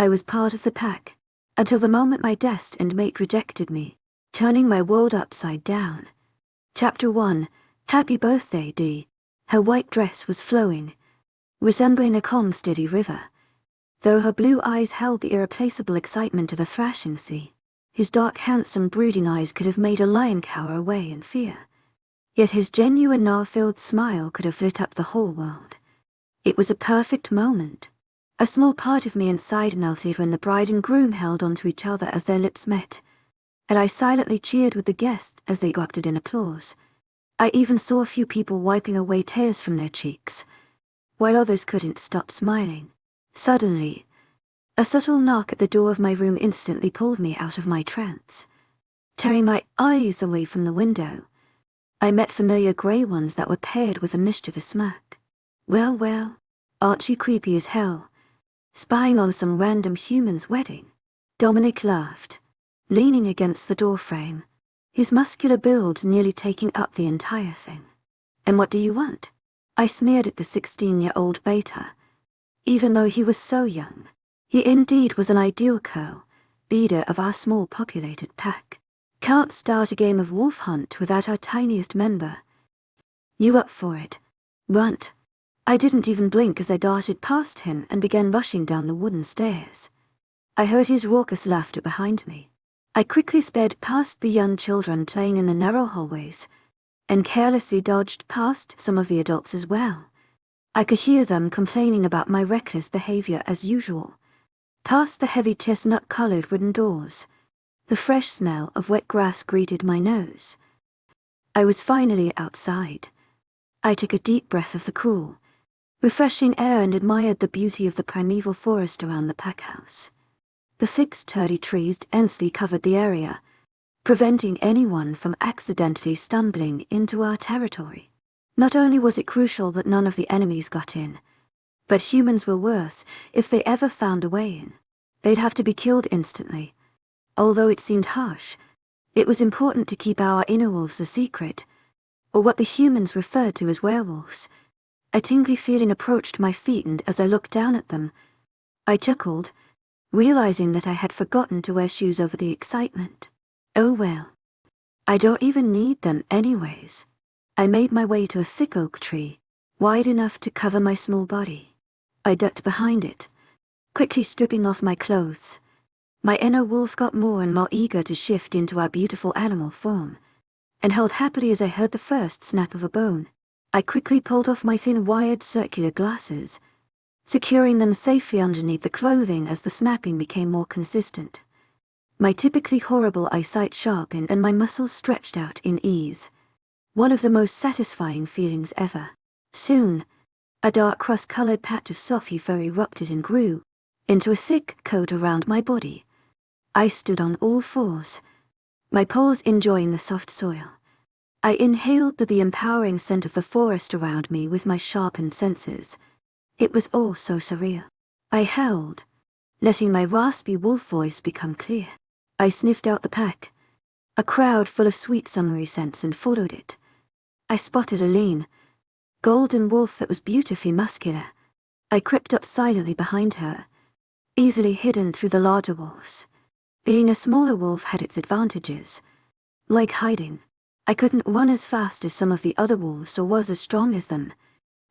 I was part of the pack, until the moment my destined mate rejected me, turning my world upside down. Chapter 1. Happy Birthday, Dee. Her white dress was flowing, resembling a calm, steady river, though her blue eyes held the irreplaceable excitement of a thrashing sea. His dark, handsome, brooding eyes could have made a lion cower away in fear. Yet his genuine, awe-filled smile could have lit up the whole world. It was a perfect moment. A small part of me inside melted when the bride and groom held onto each other as their lips met, and I silently cheered with the guests as they erupted in applause. I even saw a few people wiping away tears from their cheeks, while others couldn't stop smiling. Suddenly, a subtle knock at the door of my room instantly pulled me out of my trance. Tearing my eyes away from the window, I met familiar grey ones that were paired with a mischievous smirk. Well, aren't you creepy as hell? Spying on some random human's wedding? Dominic laughed, leaning against the doorframe, his muscular build nearly taking up the entire thing. And what do you want? I sneered at the 16-year-old beta. Even though he was so young, he indeed was an ideal leader of our small populated pack. Can't start a game of wolf hunt without our tiniest member. You up for it? Runt. I didn't even blink as I darted past him and began rushing down the wooden stairs. I heard his raucous laughter behind me. I quickly sped past the young children playing in the narrow hallways, and carelessly dodged past some of the adults as well. I could hear them complaining about my reckless behavior as usual. Past the heavy chestnut-colored wooden doors, the fresh smell of wet grass greeted my nose. I was finally outside. I took a deep breath of the cool, refreshing air and admired the beauty of the primeval forest around the pack house. The thick, sturdy trees densely covered the area, preventing anyone from accidentally stumbling into our territory. Not only was it crucial that none of the enemies got in, but humans were worse. If they ever found a way in, they'd have to be killed instantly. Although it seemed harsh, it was important to keep our inner wolves a secret, or what the humans referred to as werewolves. A tingly feeling approached my feet, and as I looked down at them, I chuckled, realizing that I had forgotten to wear shoes over the excitement. Oh well. I don't even need them anyways. I made my way to a thick oak tree, wide enough to cover my small body. I ducked behind it, quickly stripping off my clothes. My inner wolf got more and more eager to shift into our beautiful animal form, and held happily as I heard the first snap of a bone. I quickly pulled off my thin wired circular glasses, securing them safely underneath the clothing as the snapping became more consistent. My typically horrible eyesight sharpened and my muscles stretched out in ease. One of the most satisfying feelings ever. Soon, a dark rust-colored patch of soft fur erupted and grew into a thick coat around my body. I stood on all fours, my paws enjoying the soft soil. I inhaled the empowering scent of the forest around me with my sharpened senses. It was all so surreal. I held, letting my raspy wolf voice become clear. I sniffed out the pack, a crowd full of sweet summery scents, and followed it. I spotted a lean, golden wolf that was beautifully muscular. I crept up silently behind her, easily hidden through the larger wolves. Being a smaller wolf had its advantages. Like hiding, I couldn't run as fast as some of the other wolves or was as strong as them.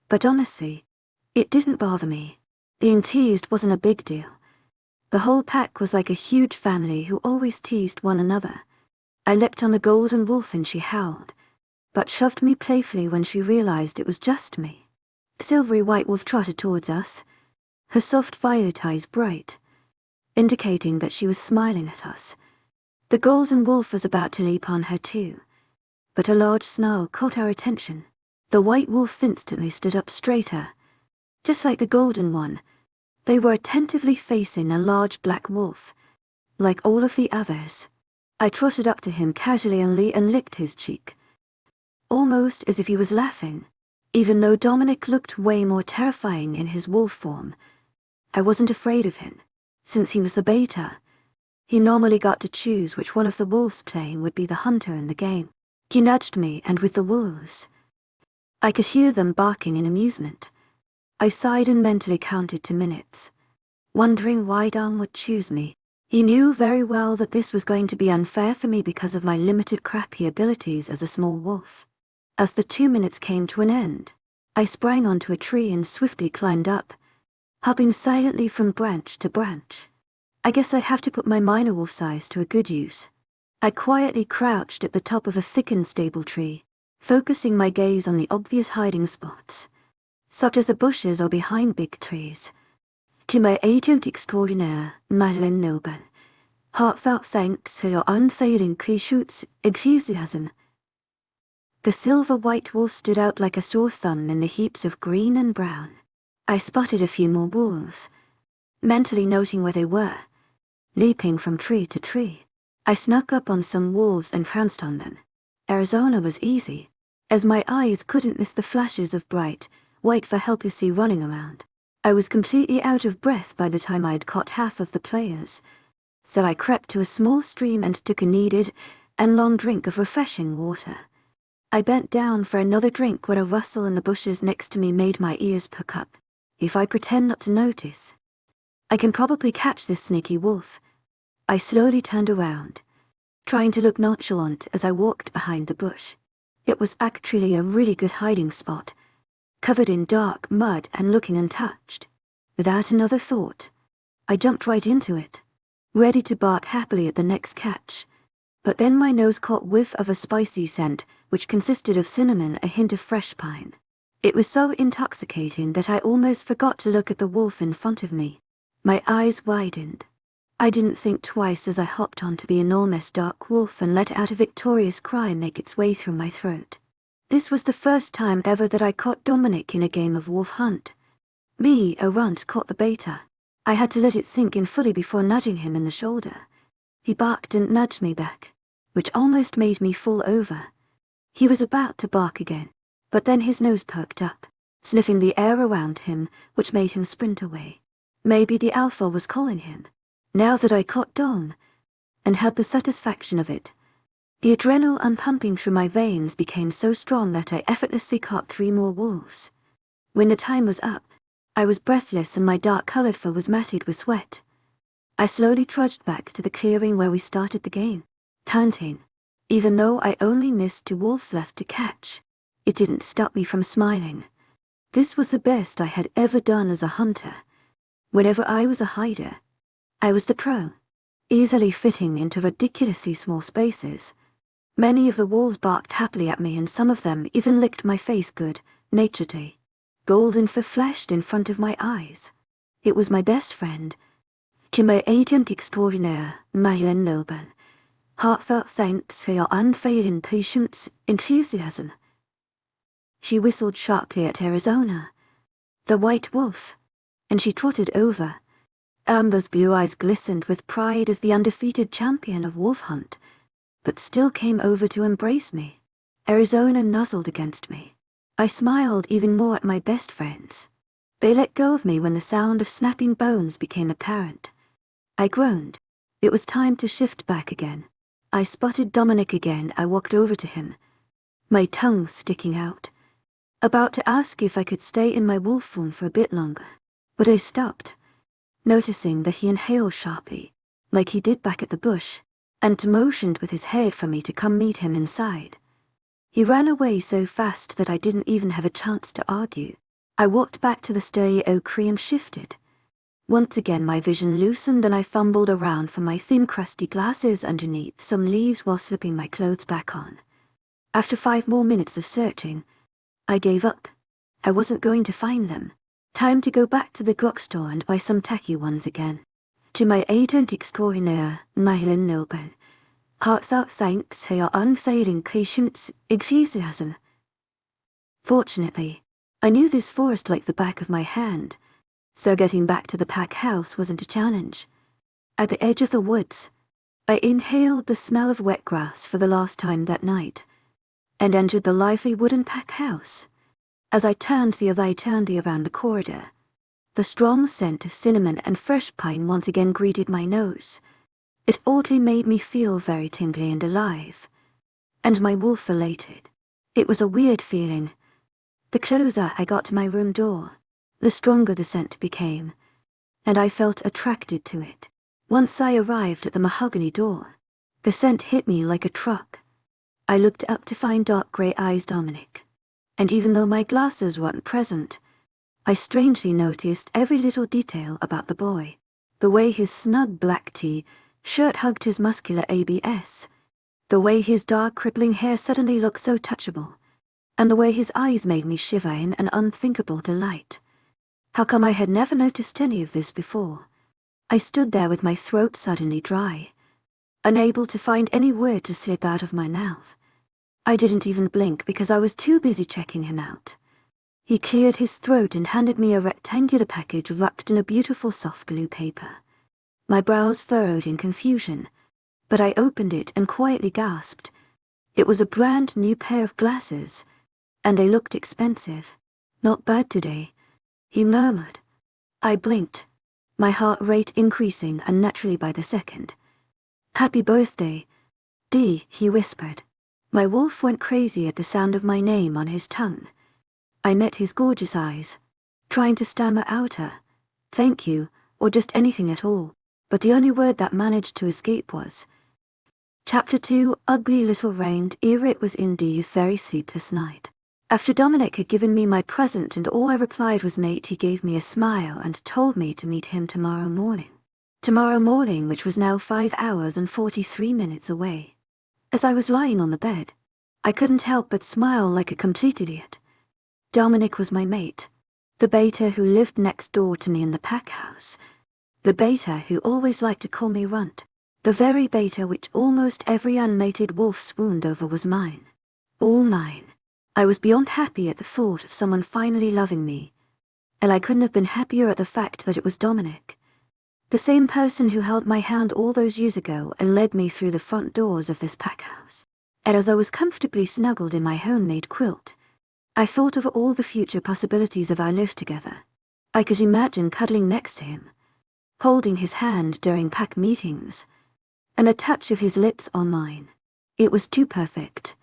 But honestly, it didn't bother me. Being teased wasn't a big deal. The whole pack was like a huge family who always teased one another. I leapt on the golden wolf and she howled, but shoved me playfully when she realized it was just me. Silvery white wolf trotted towards us, her soft violet eyes bright, indicating that she was smiling at us. The golden wolf was about to leap on her too, but a large snarl caught our attention. The white wolf instantly stood up straighter. Just like the golden one, they were attentively facing a large black wolf, like all of the others. I trotted up to him casually and licked his cheek, almost as if he was laughing. Even though Dominic looked way more terrifying in his wolf form, I wasn't afraid of him. Since he was the beta, he normally got to choose which one of the wolves playing would be the hunter in the game. He nudged me, and with the wolves, I could hear them barking in amusement. I sighed and mentally counted to minutes. wondering why Dom would choose me. He knew very well that this was going to be unfair for me because of my limited crappy abilities as a small wolf. As the 2 minutes came to an end, I sprang onto a tree and swiftly climbed up, hopping silently from branch to branch. I guess I have to put my minor wolf's eyes to a good use. I quietly crouched at the top of a thick and stable tree, focusing my gaze on the obvious hiding spots, such as the bushes or behind big trees. To my agent extraordinaire, Madeleine Noble, heartfelt thanks for your unfailing patience, enthusiasm. The silver-white wolf stood out like a sore thumb in the heaps of green and brown. I spotted a few more wolves, mentally noting where they were. Leaping from tree to tree, I snuck up on some wolves and pounced on them. Arizona was easy, as my eyes couldn't miss the flashes of bright, white fur helplessly running around. I was completely out of breath by the time I'd caught half of the players, so I crept to a small stream and took a needed and long drink of refreshing water. I bent down for another drink when a rustle in the bushes next to me made my ears perk up. If I pretend not to notice, I can probably catch this sneaky wolf. I slowly turned around, trying to look nonchalant as I walked behind the bush. It was actually a really good hiding spot, covered in dark mud and looking untouched. Without another thought, I jumped right into it, ready to bark happily at the next catch. But then my nose caught whiff of a spicy scent, which consisted of cinnamon, a hint of fresh pine. It was so intoxicating that I almost forgot to look at the wolf in front of me. My eyes widened. I didn't think twice as I hopped onto the enormous dark wolf and let out a victorious cry make its way through my throat. This was the first time ever that I caught Dominic in a game of wolf hunt. Me, a runt, caught the beta. I had to let it sink in fully before nudging him in the shoulder. He barked and nudged me back, which almost made me fall over. He was about to bark again, but then his nose perked up, sniffing the air around him, which made him sprint away. Maybe the alpha was calling him. Now that I caught Dom, and had the satisfaction of it, the adrenaline pumping through my veins became so strong that I effortlessly caught 3 more wolves. When the time was up, I was breathless and my dark-colored fur was matted with sweat. I slowly trudged back to the clearing where we started the game, counting. Even though I only missed 2 wolves left to catch, it didn't stop me from smiling. This was the best I had ever done as a hunter. Whenever I was a hider, I was the pro, easily fitting into ridiculously small spaces. Many of the wolves barked happily at me and some of them even licked my face good-naturedly. Golden fur flashed in front of my eyes. It was my best friend. To my agent extraordinaire, Madeleine Noble, heartfelt thanks for your unfailing patience, enthusiasm. She whistled sharply at Arizona, the white wolf, and she trotted over. Amber's blue eyes glistened with pride as the undefeated champion of wolf hunt, but still came over to embrace me. Arizona nuzzled against me. I smiled even more at my best friends. They let go of me when the sound of snapping bones became apparent. I groaned. It was time to shift back again. I spotted Dominic again. I walked over to him, my tongue sticking out, about to ask if I could stay in my wolf form for a bit longer. But I stopped, noticing that he inhaled sharply, like he did back at the bush, and motioned with his head for me to come meet him inside. He ran away so fast that I didn't even have a chance to argue. I walked back to the sturdy oak tree and shifted. Once again my vision loosened and I fumbled around for my thin crusty glasses underneath some leaves while slipping my clothes back on. After 5 more minutes of searching, I gave up. I wasn't going to find them. Time to go back to the drugstore and buy some tacky ones again. To my agent extraordinaire, Madeleine Noble, heartfelt thanks for your unfailing patience, enthusiasm. Fortunately, I knew this forest like the back of my hand, so getting back to the pack house wasn't a challenge. At the edge of the woods, I inhaled the smell of wet grass for the last time that night, and entered the lively wooden pack house. As I turned the around the corridor, the strong scent of cinnamon and fresh pine once again greeted my nose. It oddly made me feel very tingly and alive, and my wolf elated. It was a weird feeling. The closer I got to my room door, the stronger the scent became, and I felt attracted to it. Once I arrived at the mahogany door, the scent hit me like a truck. I looked up to find dark grey eyes Dominic, and even though my glasses weren't present, I strangely noticed every little detail about the boy. The way his snug black shirt hugged his muscular abs, the way his dark crippling hair suddenly looked so touchable, and the way his eyes made me shiver in an unthinkable delight. How come I had never noticed any of this before? I stood there with my throat suddenly dry, unable to find any word to slip out of my mouth. I didn't even blink because I was too busy checking him out. He cleared his throat and handed me a rectangular package wrapped in a beautiful soft blue paper. My brows furrowed in confusion, but I opened it and quietly gasped. It was a brand new pair of glasses, and they looked expensive. "Not bad today," he murmured. I blinked, my heart rate increasing unnaturally by the second. "Happy birthday, D," he whispered. My wolf went crazy at the sound of my name on his tongue. I met his gorgeous eyes, trying to stammer out a "thank you," or just anything at all, but the only word that managed to escape was Chapter 2. Ugly little reined ear. It was indeed a very sleepless night. After Dominic had given me my present and all I replied was mate, he gave me a smile and told me to meet him tomorrow morning. Tomorrow morning, which was now 5 hours and 43 minutes away. As I was lying on the bed, I couldn't help but smile like a complete idiot. Dominic was my mate, the beta who lived next door to me in the pack house, the beta who always liked to call me Runt, the very beta which almost every unmated wolf swooned over was mine. All mine. I was beyond happy at the thought of someone finally loving me, and I couldn't have been happier at the fact that it was Dominic, the same person who held my hand all those years ago and led me through the front doors of this pack house. And as I was comfortably snuggled in my homemade quilt, I thought of all the future possibilities of our life together. I could imagine cuddling next to him, holding his hand during pack meetings, and a touch of his lips on mine. It was too perfect.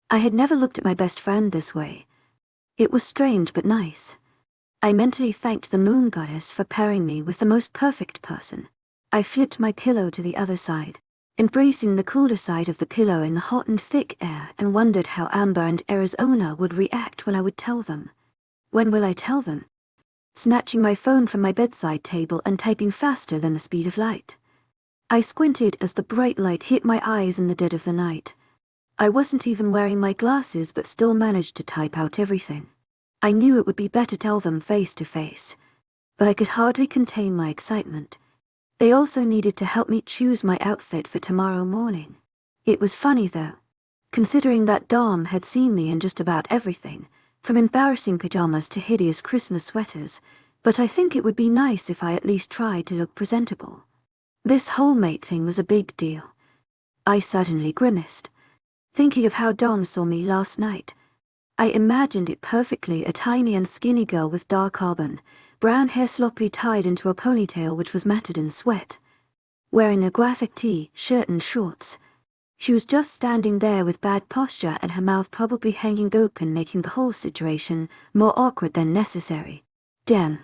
I had never looked at my best friend this way. It was strange but nice. I mentally thanked the moon goddess for pairing me with the most perfect person. I flipped my pillow to the other side, embracing the cooler side of the pillow in the hot and thick air, and wondered how Amber and Arizona would react when I would tell them. When will I tell them? Snatching my phone from my bedside table and typing faster than the speed of light. I squinted as the bright light hit my eyes in the dead of the night. I wasn't even wearing my glasses but still managed to type out everything. I knew it would be better to tell them face to face, but I could hardly contain my excitement. They also needed to help me choose my outfit for tomorrow morning. It was funny though, considering that Dom had seen me in just about everything, from embarrassing pajamas to hideous Christmas sweaters, but I think it would be nice if I at least tried to look presentable. This whole mate thing was a big deal. I suddenly grimaced, thinking of how Dom saw me last night. I imagined it perfectly, a tiny and skinny girl with dark auburn, brown hair sloppily tied into a ponytail which was matted in sweat, wearing a graphic T-shirt and shorts. She was just standing there with bad posture and her mouth probably hanging open, making the whole situation more awkward than necessary. Damn,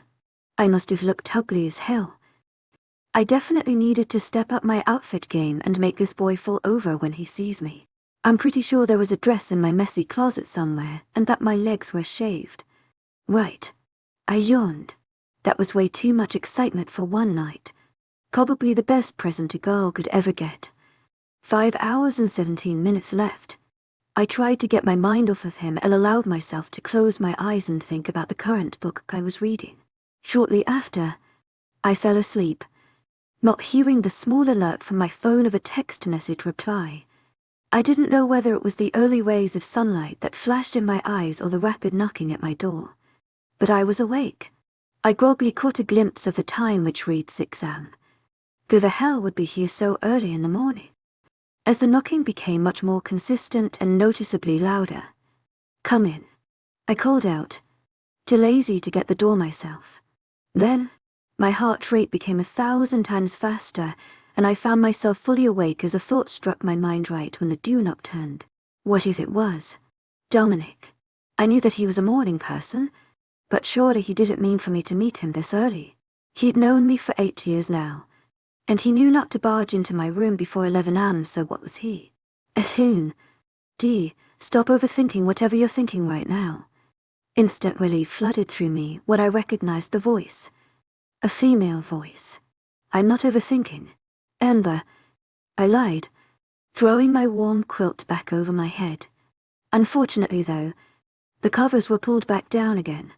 I must have looked ugly as hell. I definitely needed to step up my outfit game and make this boy fall over when he sees me. I'm pretty sure there was a dress in my messy closet somewhere and that my legs were shaved. Right. I yawned. That was way too much excitement for one night. Probably the best present a girl could ever get. 5 hours and 17 minutes left. I tried to get my mind off of him and allowed myself to close my eyes and think about the current book I was reading. Shortly after, I fell asleep, not hearing the small alert from my phone of a text message reply. I didn't know whether it was the early rays of sunlight that flashed in my eyes or the rapid knocking at my door. But I was awake. I groggily caught a glimpse of the time, which read 6 a.m. Who the hell would be here so early in the morning? As the knocking became much more consistent and noticeably louder. "Come in," I called out, too lazy to get the door myself. Then, my heart rate became 1,000 times faster, and I found myself fully awake as a thought struck my mind right when the dew knock turned. What if it was Dominic? I knew that he was a morning person, but surely he didn't mean for me to meet him this early. He'd known me for 8 years now, and he knew not to barge into my room before 11 am, so what was he? A hoon. Stop overthinking whatever you're thinking right now. Instant relief flooded through me when I recognized the voice. A female voice. I'm not overthinking. Amber. I lied, throwing my warm quilt back over my head. Unfortunately, though, the covers were pulled back down again,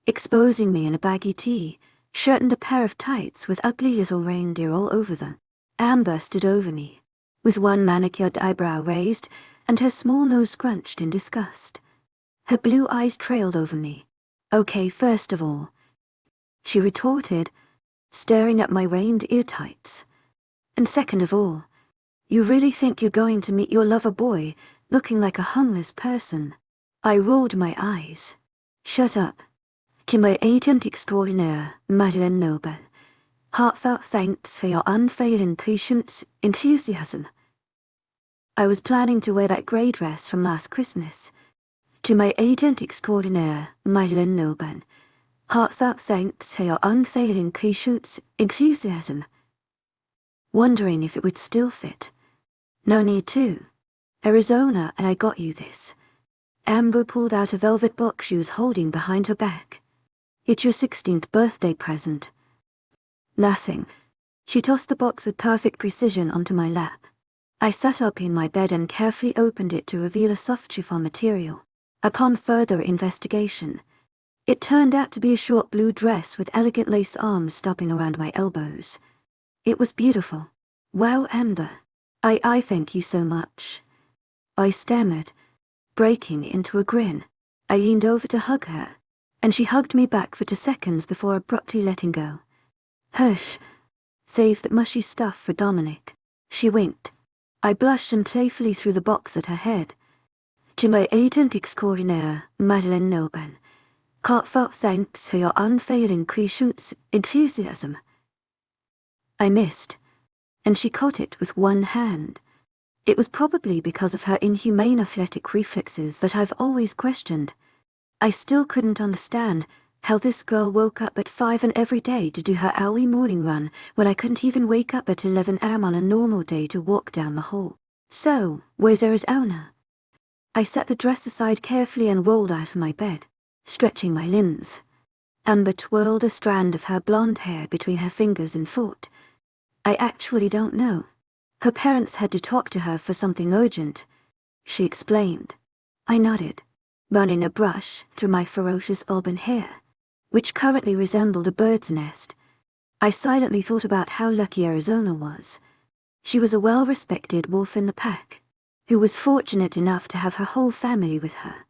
exposing me in a baggy tee, shirt and a pair of tights with ugly little reindeer all over them. Amber stood over me, with one manicured eyebrow raised and her small nose scrunched in disgust. Her blue eyes trailed over me. Okay, first of all, she retorted, staring at my reindeer tights. And second of all, you really think you're going to meet your lover boy looking like a homeless person? I rolled my eyes. Shut up. To my agent extraordinaire, Madeleine Noble. Heartfelt thanks for your unfailing patience, enthusiasm. I was planning to wear that grey dress from last Christmas. To my agent extraordinaire, Madeleine Noble. Heartfelt thanks for your unfailing patience, enthusiasm. Wondering if it would still fit. No need to. Arizona, and I got you this. Amber pulled out a velvet box she was holding behind her back. It's your 16th birthday present. Nothing. She tossed the box with perfect precision onto my lap. I sat up in my bed and carefully opened it to reveal a soft chiffon material. Upon further investigation, it turned out to be a short blue dress with elegant lace arms stopping around my elbows. It was beautiful. Wow, Amber. I thank you so much. I stammered, breaking into a grin. I leaned over to hug her, and she hugged me back for 2 seconds before abruptly letting go. Hush. Save that mushy stuff for Dominic. She winked. I blushed and playfully threw the box at her head. To my agent extraordinaire, Madeleine Noble. Heartfelt thanks for your unfailing patience, enthusiasm. I missed, and she caught it with one hand. It was probably because of her inhumane athletic reflexes that I've always questioned. I still couldn't understand how this girl woke up at 5 am every day to do her owly morning run when I couldn't even wake up at 11 am on a normal day to walk down the hall. So, where's Arizona? I set the dress aside carefully and rolled out of my bed, stretching my limbs. Amber twirled a strand of her blonde hair between her fingers and thought, I actually don't know. Her parents had to talk to her for something urgent, she explained. I nodded, running a brush through my ferocious auburn hair, which currently resembled a bird's nest. I silently thought about how lucky Arizona was. She was a well-respected wolf in the pack, who was fortunate enough to have her whole family with her.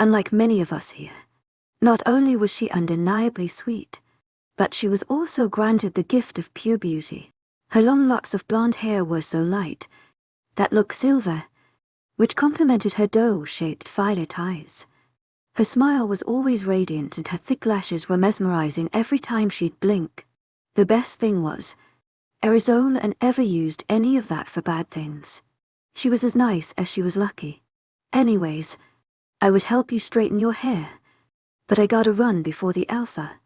Unlike many of us here, not only was she undeniably sweet, but she was also granted the gift of pure beauty. Her long locks of blonde hair were so light that looked silver, which complemented her doe-shaped violet eyes. Her smile was always radiant and her thick lashes were mesmerizing every time she'd blink. The best thing was, Arizona never used any of that for bad things. She was as nice as she was lucky. Anyways, I would help you straighten your hair, but I gotta run before the alpha,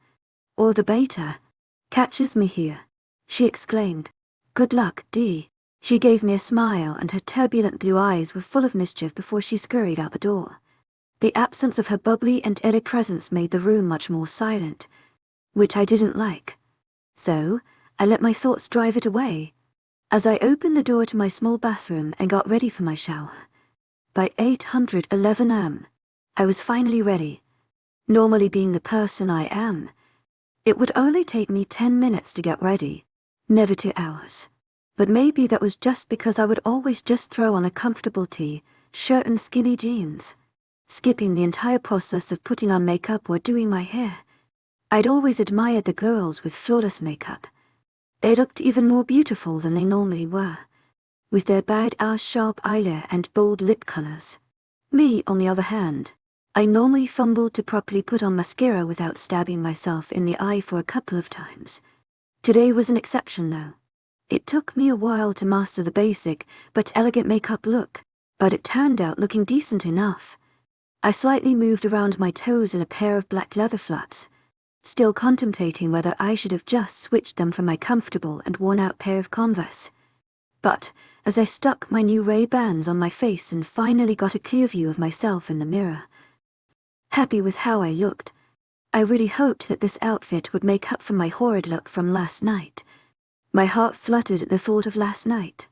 or the beta, catches me here, she exclaimed. Good luck, D. She gave me a smile and her turbulent blue eyes were full of mischief before she scurried out the door. The absence of her bubbly and airy presence made the room much more silent, which I didn't like. So, I let my thoughts drive it away, as I opened the door to my small bathroom and got ready for my shower. By 8:11 am, I was finally ready. Normally being the person I am, it would only take me 10 minutes to get ready, never 2 hours. But maybe that was just because I would always just throw on a comfortable tee, shirt and skinny jeans, skipping the entire process of putting on makeup or doing my hair. I'd always admired the girls with flawless makeup. They looked even more beautiful than they normally were, with their bad-ass sharp eyelid and bold lip colors. Me, on the other hand, I normally fumbled to properly put on mascara without stabbing myself in the eye for a couple of times. Today was an exception, though. It took me a while to master the basic but elegant makeup look, but it turned out looking decent enough. I slightly moved around my toes in a pair of black leather flats, still contemplating whether I should have just switched them from my comfortable and worn-out pair of Converse. But, as I stuck my new Ray-Bans on my face and finally got a clear view of myself in the mirror, happy with how I looked, I really hoped that this outfit would make up for my horrid look from last night. My heart fluttered at the thought of last night.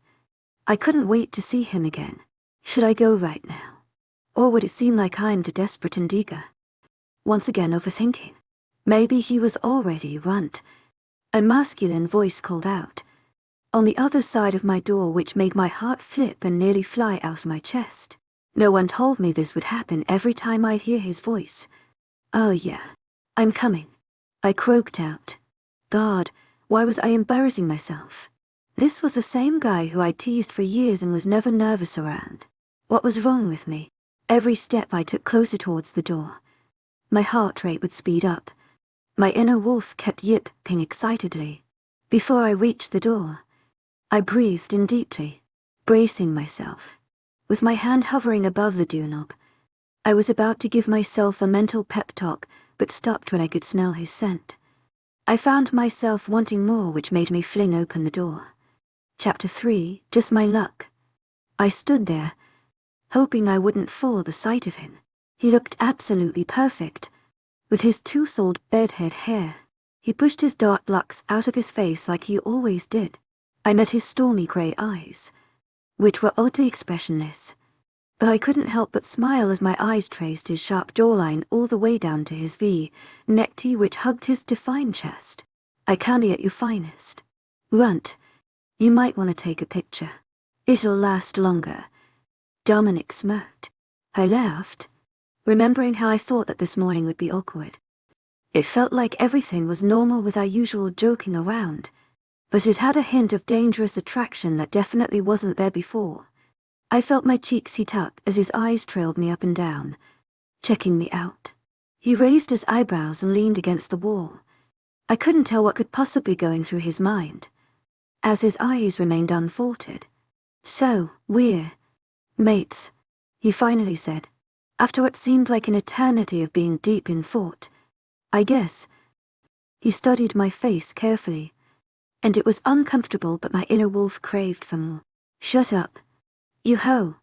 I couldn't wait to see him again. Should I go right now? Or would it seem like I'm too desperate and eager? Once again overthinking. Maybe he was already runt. A masculine voice called out, on the other side of my door, which made my heart flip and nearly fly out of my chest. No one told me this would happen every time I'd hear his voice. Oh yeah, I'm coming, I croaked out. God, why was I embarrassing myself? This was the same guy who I teased for years and was never nervous around. What was wrong with me? Every step I took closer towards the door, my heart rate would speed up. My inner wolf kept yipping excitedly. Before I reached the door, I breathed in deeply, bracing myself. With my hand hovering above the doorknob, I was about to give myself a mental pep talk, but stopped when I could smell his scent. I found myself wanting more, which made me fling open the door. Chapter 3, Just My Luck. I stood there, hoping I wouldn't fall at the sight of him. He looked absolutely perfect. With his two-souled bedhead hair, he pushed his dark locks out of his face like he always did. I met his stormy grey eyes, which were oddly expressionless, but I couldn't help but smile as my eyes traced his sharp jawline all the way down to his V-neck tee which hugged his defined chest. I candy at your finest. Runt, you might want to take a picture. It'll last longer. Dominic smirked. I laughed, remembering how I thought that this morning would be awkward. It felt like everything was normal with our usual joking around, but it had a hint of dangerous attraction that definitely wasn't there before. I felt my cheeks heat up as his eyes trailed me up and down, checking me out. He raised his eyebrows and leaned against the wall. I couldn't tell what could possibly be going through his mind, as his eyes remained unfaltered. So, we're mates, he finally said, after what seemed like an eternity of being deep in thought. I guess. He studied my face carefully, and it was uncomfortable, but my inner wolf craved for more. Shut up. You ho.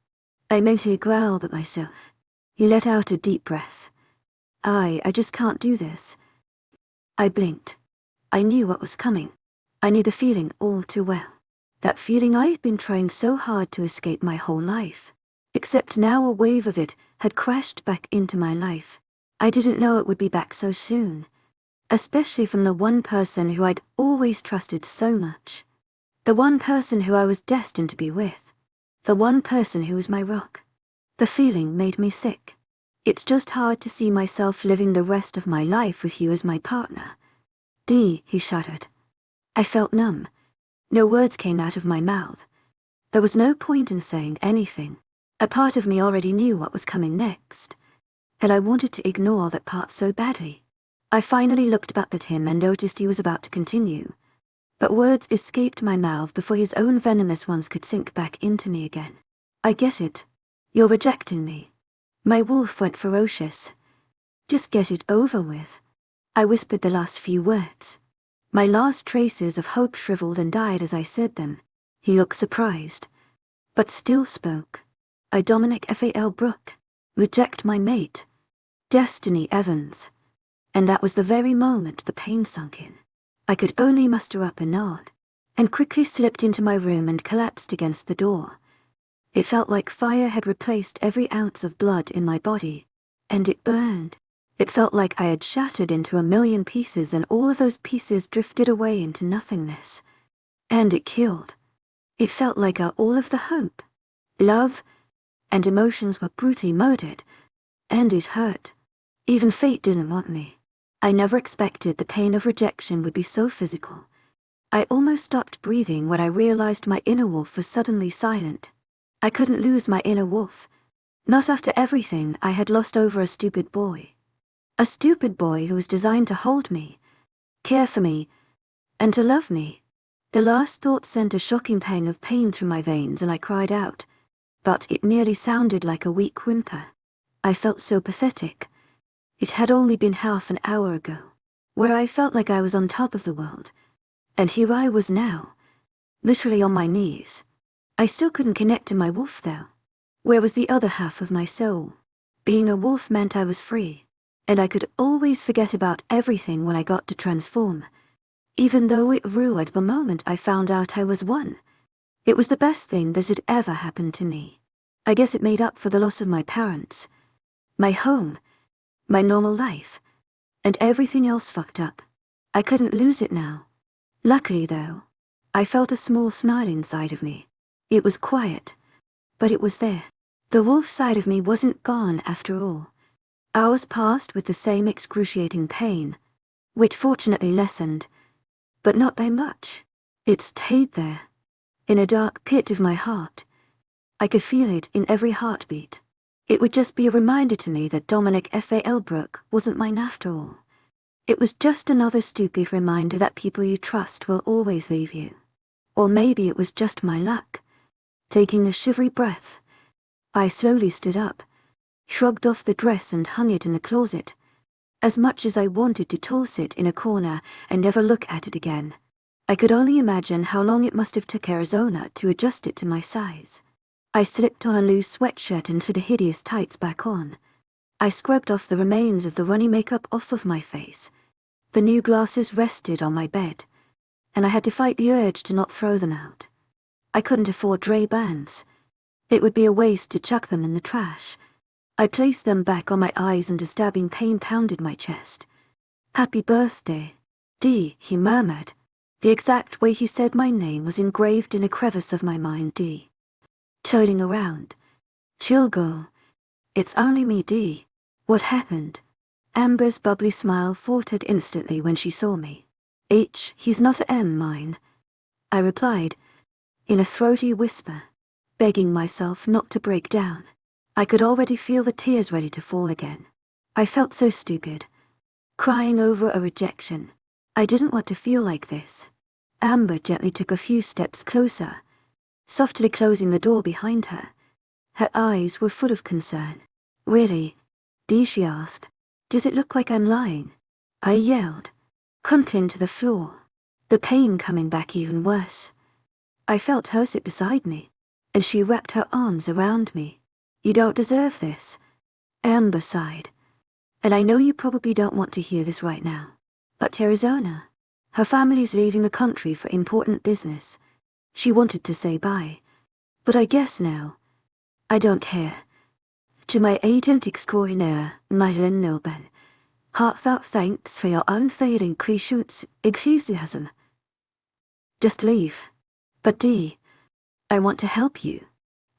I mentally growled at myself. He let out a deep breath. I just can't do this. I blinked. I knew what was coming. I knew the feeling all too well. That feeling I'd been trying so hard to escape my whole life. Except now a wave of it had crashed back into my life. I didn't know it would be back so soon, especially from the one person who I'd always trusted so much. The one person who I was destined to be with. The one person who was my rock. The feeling made me sick. It's just hard to see myself living the rest of my life with you as my partner. He shuddered. I felt numb. No words came out of my mouth. There was no point in saying anything. A part of me already knew what was coming next, and I wanted to ignore that part so badly. I finally looked back at him and noticed he was about to continue, but words escaped my mouth before his own venomous ones could sink back into me again. I get it. You're rejecting me. My wolf went ferocious. Just get it over with. I whispered the last few words. My last traces of hope shriveled and died as I said them. He looked surprised, but still spoke. I Dominic F.A.L. Brooke. Reject my mate. Destiny Evans. And that was the very moment the pain sunk in. I could only muster up a nod, and quickly slipped into my room and collapsed against the door. It felt like fire had replaced every ounce of blood in my body, and it burned. It felt like I had shattered into a million pieces and all of those pieces drifted away into nothingness. And it killed. It felt like all of the hope, love, and emotions were brutally murdered, and it hurt. Even fate didn't want me. I never expected the pain of rejection would be so physical. I almost stopped breathing when I realized my inner wolf was suddenly silent. I couldn't lose my inner wolf. Not after everything I had lost over a stupid boy. A stupid boy who was designed to hold me, care for me, and to love me. The last thought sent a shocking pang of pain through my veins and I cried out, but it nearly sounded like a weak whimper. I felt so pathetic. It had only been half an hour ago. where I felt like I was on top of the world. And here I was now, literally on my knees. I still couldn't connect to my wolf though. Where was the other half of my soul? Being a wolf meant I was free, and I could always forget about everything when I got to transform. Even though it ruined the moment I found out I was one. It was the best thing that had ever happened to me. I guess it made up for the loss of my parents, my home, my normal life, and everything else fucked up. I couldn't lose it now. Luckily though, I felt a small smile inside of me. It was quiet, but it was there. The wolf side of me wasn't gone after all. Hours passed with the same excruciating pain, which fortunately lessened, but not by much. It stayed there, in a dark pit of my heart. I could feel it in every heartbeat. It would just be a reminder to me that Dominic F.A.L. wasn't mine after all. It was just another stupid reminder that people you trust will always leave you. Or maybe it was just my luck. Taking a shivery breath, I slowly stood up, shrugged off the dress and hung it in the closet. As much as I wanted to toss it in a corner and never look at it again, I could only imagine how long it must have took Arizona to adjust it to my size. I slipped on a loose sweatshirt and threw the hideous tights back on. I scrubbed off the remains of the runny makeup off of my face. The new glasses rested on my bed, and I had to fight the urge to not throw them out. I couldn't afford Ray-Bans. It would be a waste to chuck them in the trash. I placed them back on my eyes and a stabbing pain pounded my chest. "Happy birthday, Dee," he murmured. The exact way he said my name was engraved in a crevice of my mind, Dee. Turning around. "Chill, girl. It's only me, Dee. What happened?" Amber's bubbly smile faltered instantly when she saw me. He's not a M, mine," I replied, in a throaty whisper, begging myself not to break down. I could already feel the tears ready to fall again. I felt so stupid. Crying over a rejection. I didn't want to feel like this. Amber gently took a few steps closer, softly closing the door behind her. Her eyes were full of concern. "Really, Dee?" she asked. "Does it look like I'm lying?" I yelled, crunkling to the floor, the pain coming back even worse. I felt her sit beside me, and she wrapped her arms around me. "You don't deserve this," Amber sighed. "And I know you probably don't want to hear this right now, but Arizona, her family's leaving the country for important business. She wanted to say bye, but I guess now, I don't care. To my agent extraordinaire, Madeleine Nilben, heartfelt thanks for your unfailing enthusiasm. Just leave." "But Dee, I want to help you."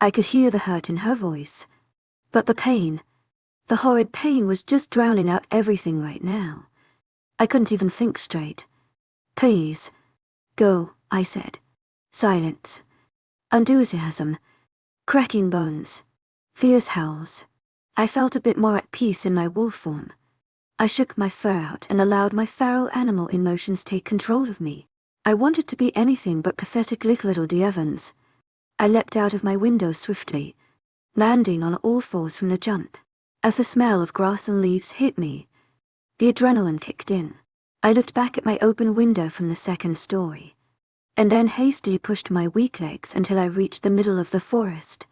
I could hear the hurt in her voice. But the pain, the horrid pain was just drowning out everything right now. I couldn't even think straight. "Please, go," I said. Silence. Enthusiasm. Cracking bones. Fierce howls. I felt a bit more at peace in my wolf form. I shook my fur out and allowed my feral animal emotions take control of me. I wanted to be anything but pathetic little Dee Evans. I leapt out of my window swiftly, landing on all fours from the jump. As the smell of grass and leaves hit me, the adrenaline kicked in. I looked back at my open window from the second story, and then hastily pushed my weak legs until I reached the middle of the forest.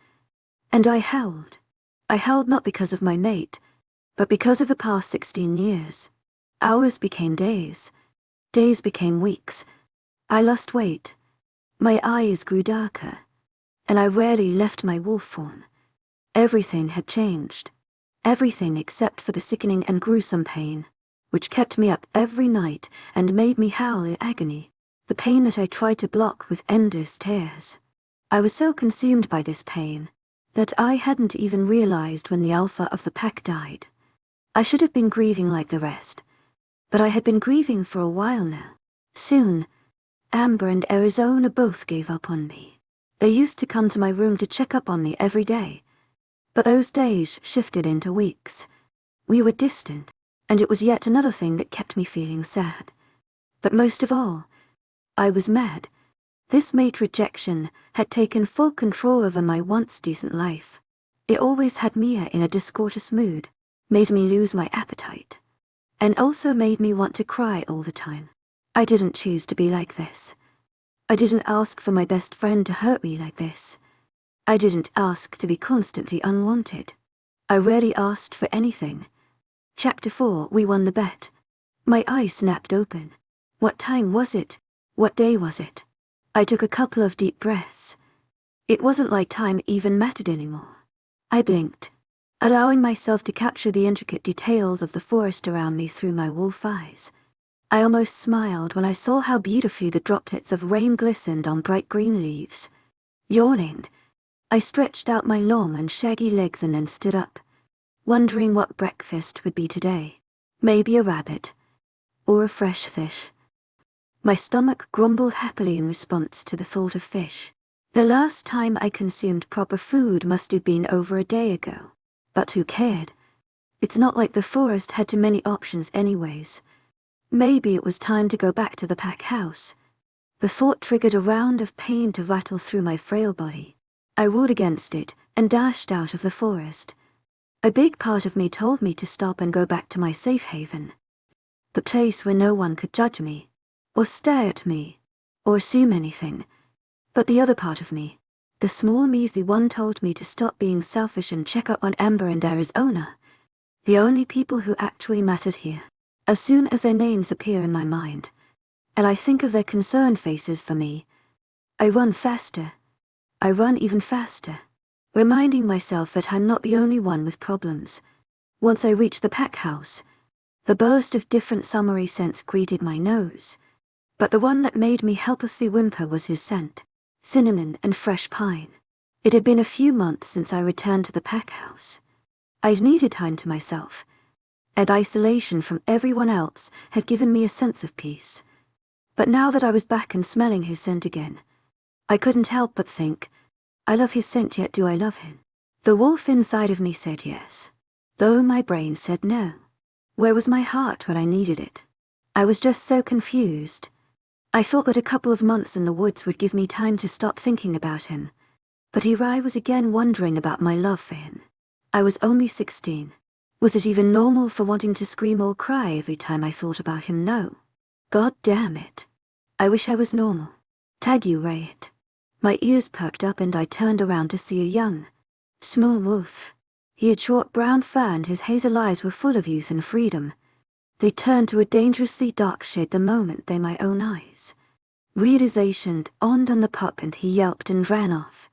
And I howled. I howled not because of my mate, but because of the past 16 years. Hours became days. Days became weeks. I lost weight. My eyes grew darker, and I rarely left my wolf form. Everything had changed. Everything except for the sickening and gruesome pain, which kept me up every night and made me howl in agony. The pain that I tried to block with endless tears. I was so consumed by this pain that I hadn't even realized when the alpha of the pack died. I should have been grieving like the rest, but I had been grieving for a while now. Soon, Amber and Arizona both gave up on me. They used to come to my room to check up on me every day, but those days shifted into weeks. We were distant, and it was yet another thing that kept me feeling sad. But most of all, I was mad. This mate rejection had taken full control over my once decent life. It always had Mia in a discourteous mood, made me lose my appetite. and also made me want to cry all the time. I didn't choose to be like this. I didn't ask for my best friend to hurt me like this. I didn't ask to be constantly unwanted. I rarely asked for anything. Chapter 4, we won the bet. My eyes snapped open. What time was it? What day was it? I took a couple of deep breaths. It wasn't like time even mattered anymore. I blinked, allowing myself to capture the intricate details of the forest around me through my wolf eyes. I almost smiled when I saw how beautifully the droplets of rain glistened on bright green leaves. Yawning, I stretched out my long and shaggy legs and then stood up, wondering what breakfast would be today. Maybe a rabbit, or a fresh fish. My stomach grumbled happily in response to the thought of fish. The last time I consumed proper food must have been over a day ago. But who cared? It's not like the forest had too many options anyways. Maybe it was time to go back to the pack house. The thought triggered a round of pain to rattle through my frail body. I ruled against it and dashed out of the forest. A big part of me told me to stop and go back to my safe haven. The place where no one could judge me, or stare at me, or assume anything. But the other part of me, the small measly one, told me to stop being selfish and check up on Amber and Arizona, the only people who actually mattered here. As soon as their names appear in my mind, and I think of their concerned faces for me, I run faster. I run even faster, reminding myself that I'm not the only one with problems. Once I reached the pack house, the burst of different summery scents greeted my nose, but the one that made me helplessly whimper was his scent, cinnamon and fresh pine. It had been a few months since I returned to the pack house. I'd needed time to myself, and isolation from everyone else had given me a sense of peace. But now that I was back and smelling his scent again, I couldn't help but think, I love his scent, yet do I love him? The wolf inside of me said yes, though my brain said no. Where was my heart when I needed it? I was just so confused. I thought that a couple of months in the woods would give me time to stop thinking about him, but here I was again wondering about my love for him. I was only 16. Was it even normal for wanting to scream or cry every time I thought about him? No. God damn it. I wish I was normal. Tag you, Riot. My ears perked up and I turned around to see a young, small wolf. He had short brown fur and his hazel eyes were full of youth and freedom. They turned to a dangerously dark shade the moment they my own eyes. Realization dawned on the pup and he yelped and ran off.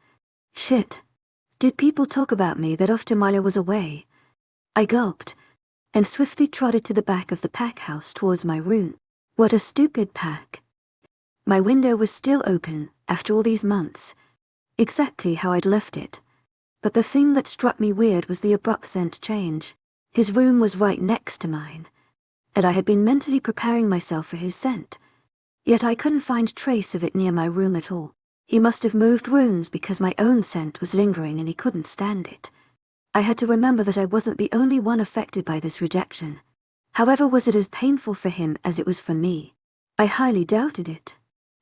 Shit. Did people talk about me that often while I was away? I gulped, and swiftly trotted to the back of the pack house towards my room. What a stupid pack. My window was still open, after all these months, exactly how I'd left it. But the thing that struck me weird was the abrupt scent change. His room was right next to mine, and I had been mentally preparing myself for his scent. Yet I couldn't find trace of it near my room at all. He must have moved rooms because my own scent was lingering and he couldn't stand it. I had to remember that I wasn't the only one affected by this rejection. However, was it as painful for him as it was for me? I highly doubted it.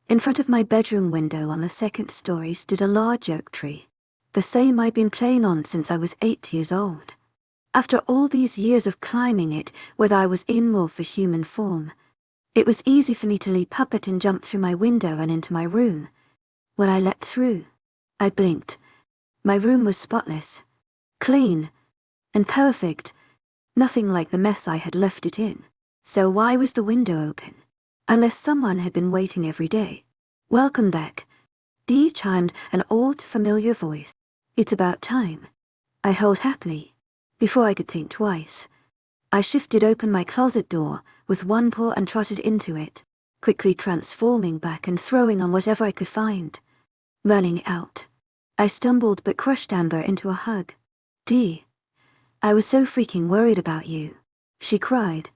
In front of my bedroom window on the second story stood a large oak tree, the same I'd been playing on since I was 8 years old. After all these years of climbing it, whether I was in wolf or human form, it was easy for me to leap up it and jump through my window and into my room. When I leapt through, I blinked. My room was spotless, clean, and perfect, nothing like the mess I had left it in. So why was the window open? Unless someone had been waiting every day. Welcome back. Dee chimed an old familiar voice. It's about time. I howled happily. Before I could think twice, I shifted open my closet door with one paw and trotted into it, quickly transforming back and throwing on whatever I could find. Running out, I stumbled but crushed Amber into a hug. Dee, I was so freaking worried about you, she cried,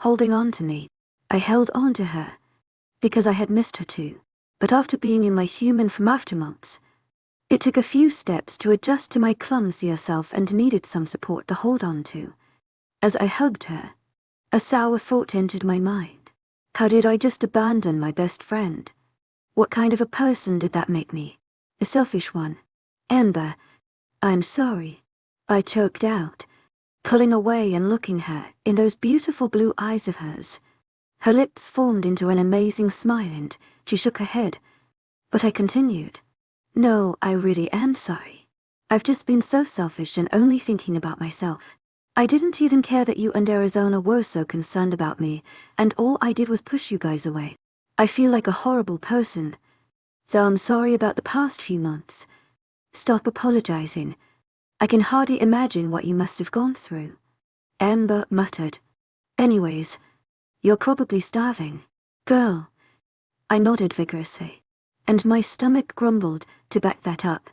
holding on to me. I held on to her, because I had missed her too. But after being in my human form after months, it took a few steps to adjust to my clumsier self and needed some support to hold on to. As I hugged her, a sour thought entered my mind. How did I just abandon my best friend? What kind of a person did that make me? A selfish one. Amber, I'm sorry, I choked out, pulling away and looking her in those beautiful blue eyes of hers. Her lips formed into an amazing smile and she shook her head. But I continued. No, I really am sorry. I've just been so selfish and only thinking about myself. I didn't even care that you and Arizona were so concerned about me, and all I did was push you guys away. I feel like a horrible person. So I'm sorry about the past few months. Stop apologizing. I can hardly imagine what you must have gone through. Amber muttered. Anyways, you're probably starving. Girl. I nodded vigorously, and my stomach grumbled to back that up.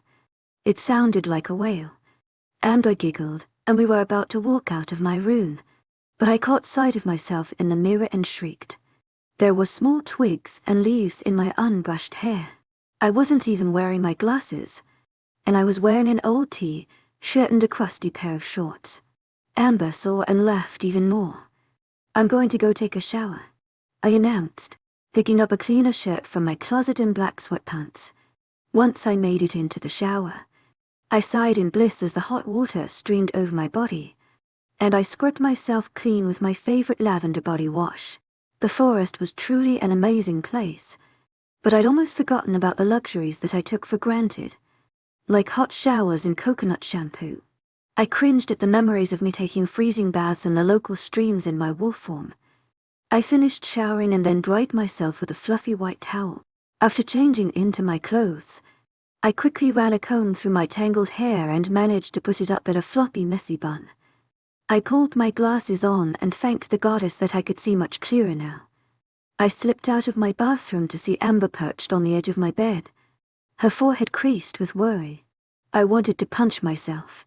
It sounded like a wail. Amber giggled, and we were about to walk out of my room, but I caught sight of myself in the mirror and shrieked. There were small twigs and leaves in my unbrushed hair. I wasn't even wearing my glasses, and I was wearing an old t-shirt and a crusty pair of shorts. Amber saw and laughed even more. I'm going to go take a shower, I announced, picking up a cleaner shirt from my closet and black sweatpants. Once I made it into the shower, I sighed in bliss as the hot water streamed over my body, and I scrubbed myself clean with my favorite lavender body wash. The forest was truly an amazing place, but I'd almost forgotten about the luxuries that I took for granted, like hot showers and coconut shampoo. I cringed at the memories of me taking freezing baths in the local streams in my wolf form. I finished showering and then dried myself with a fluffy white towel. After changing into my clothes, I quickly ran a comb through my tangled hair and managed to put it up in a floppy, messy bun. I pulled my glasses on and thanked the goddess that I could see much clearer now. I slipped out of my bathroom to see Amber perched on the edge of my bed, her forehead creased with worry. I wanted to punch myself.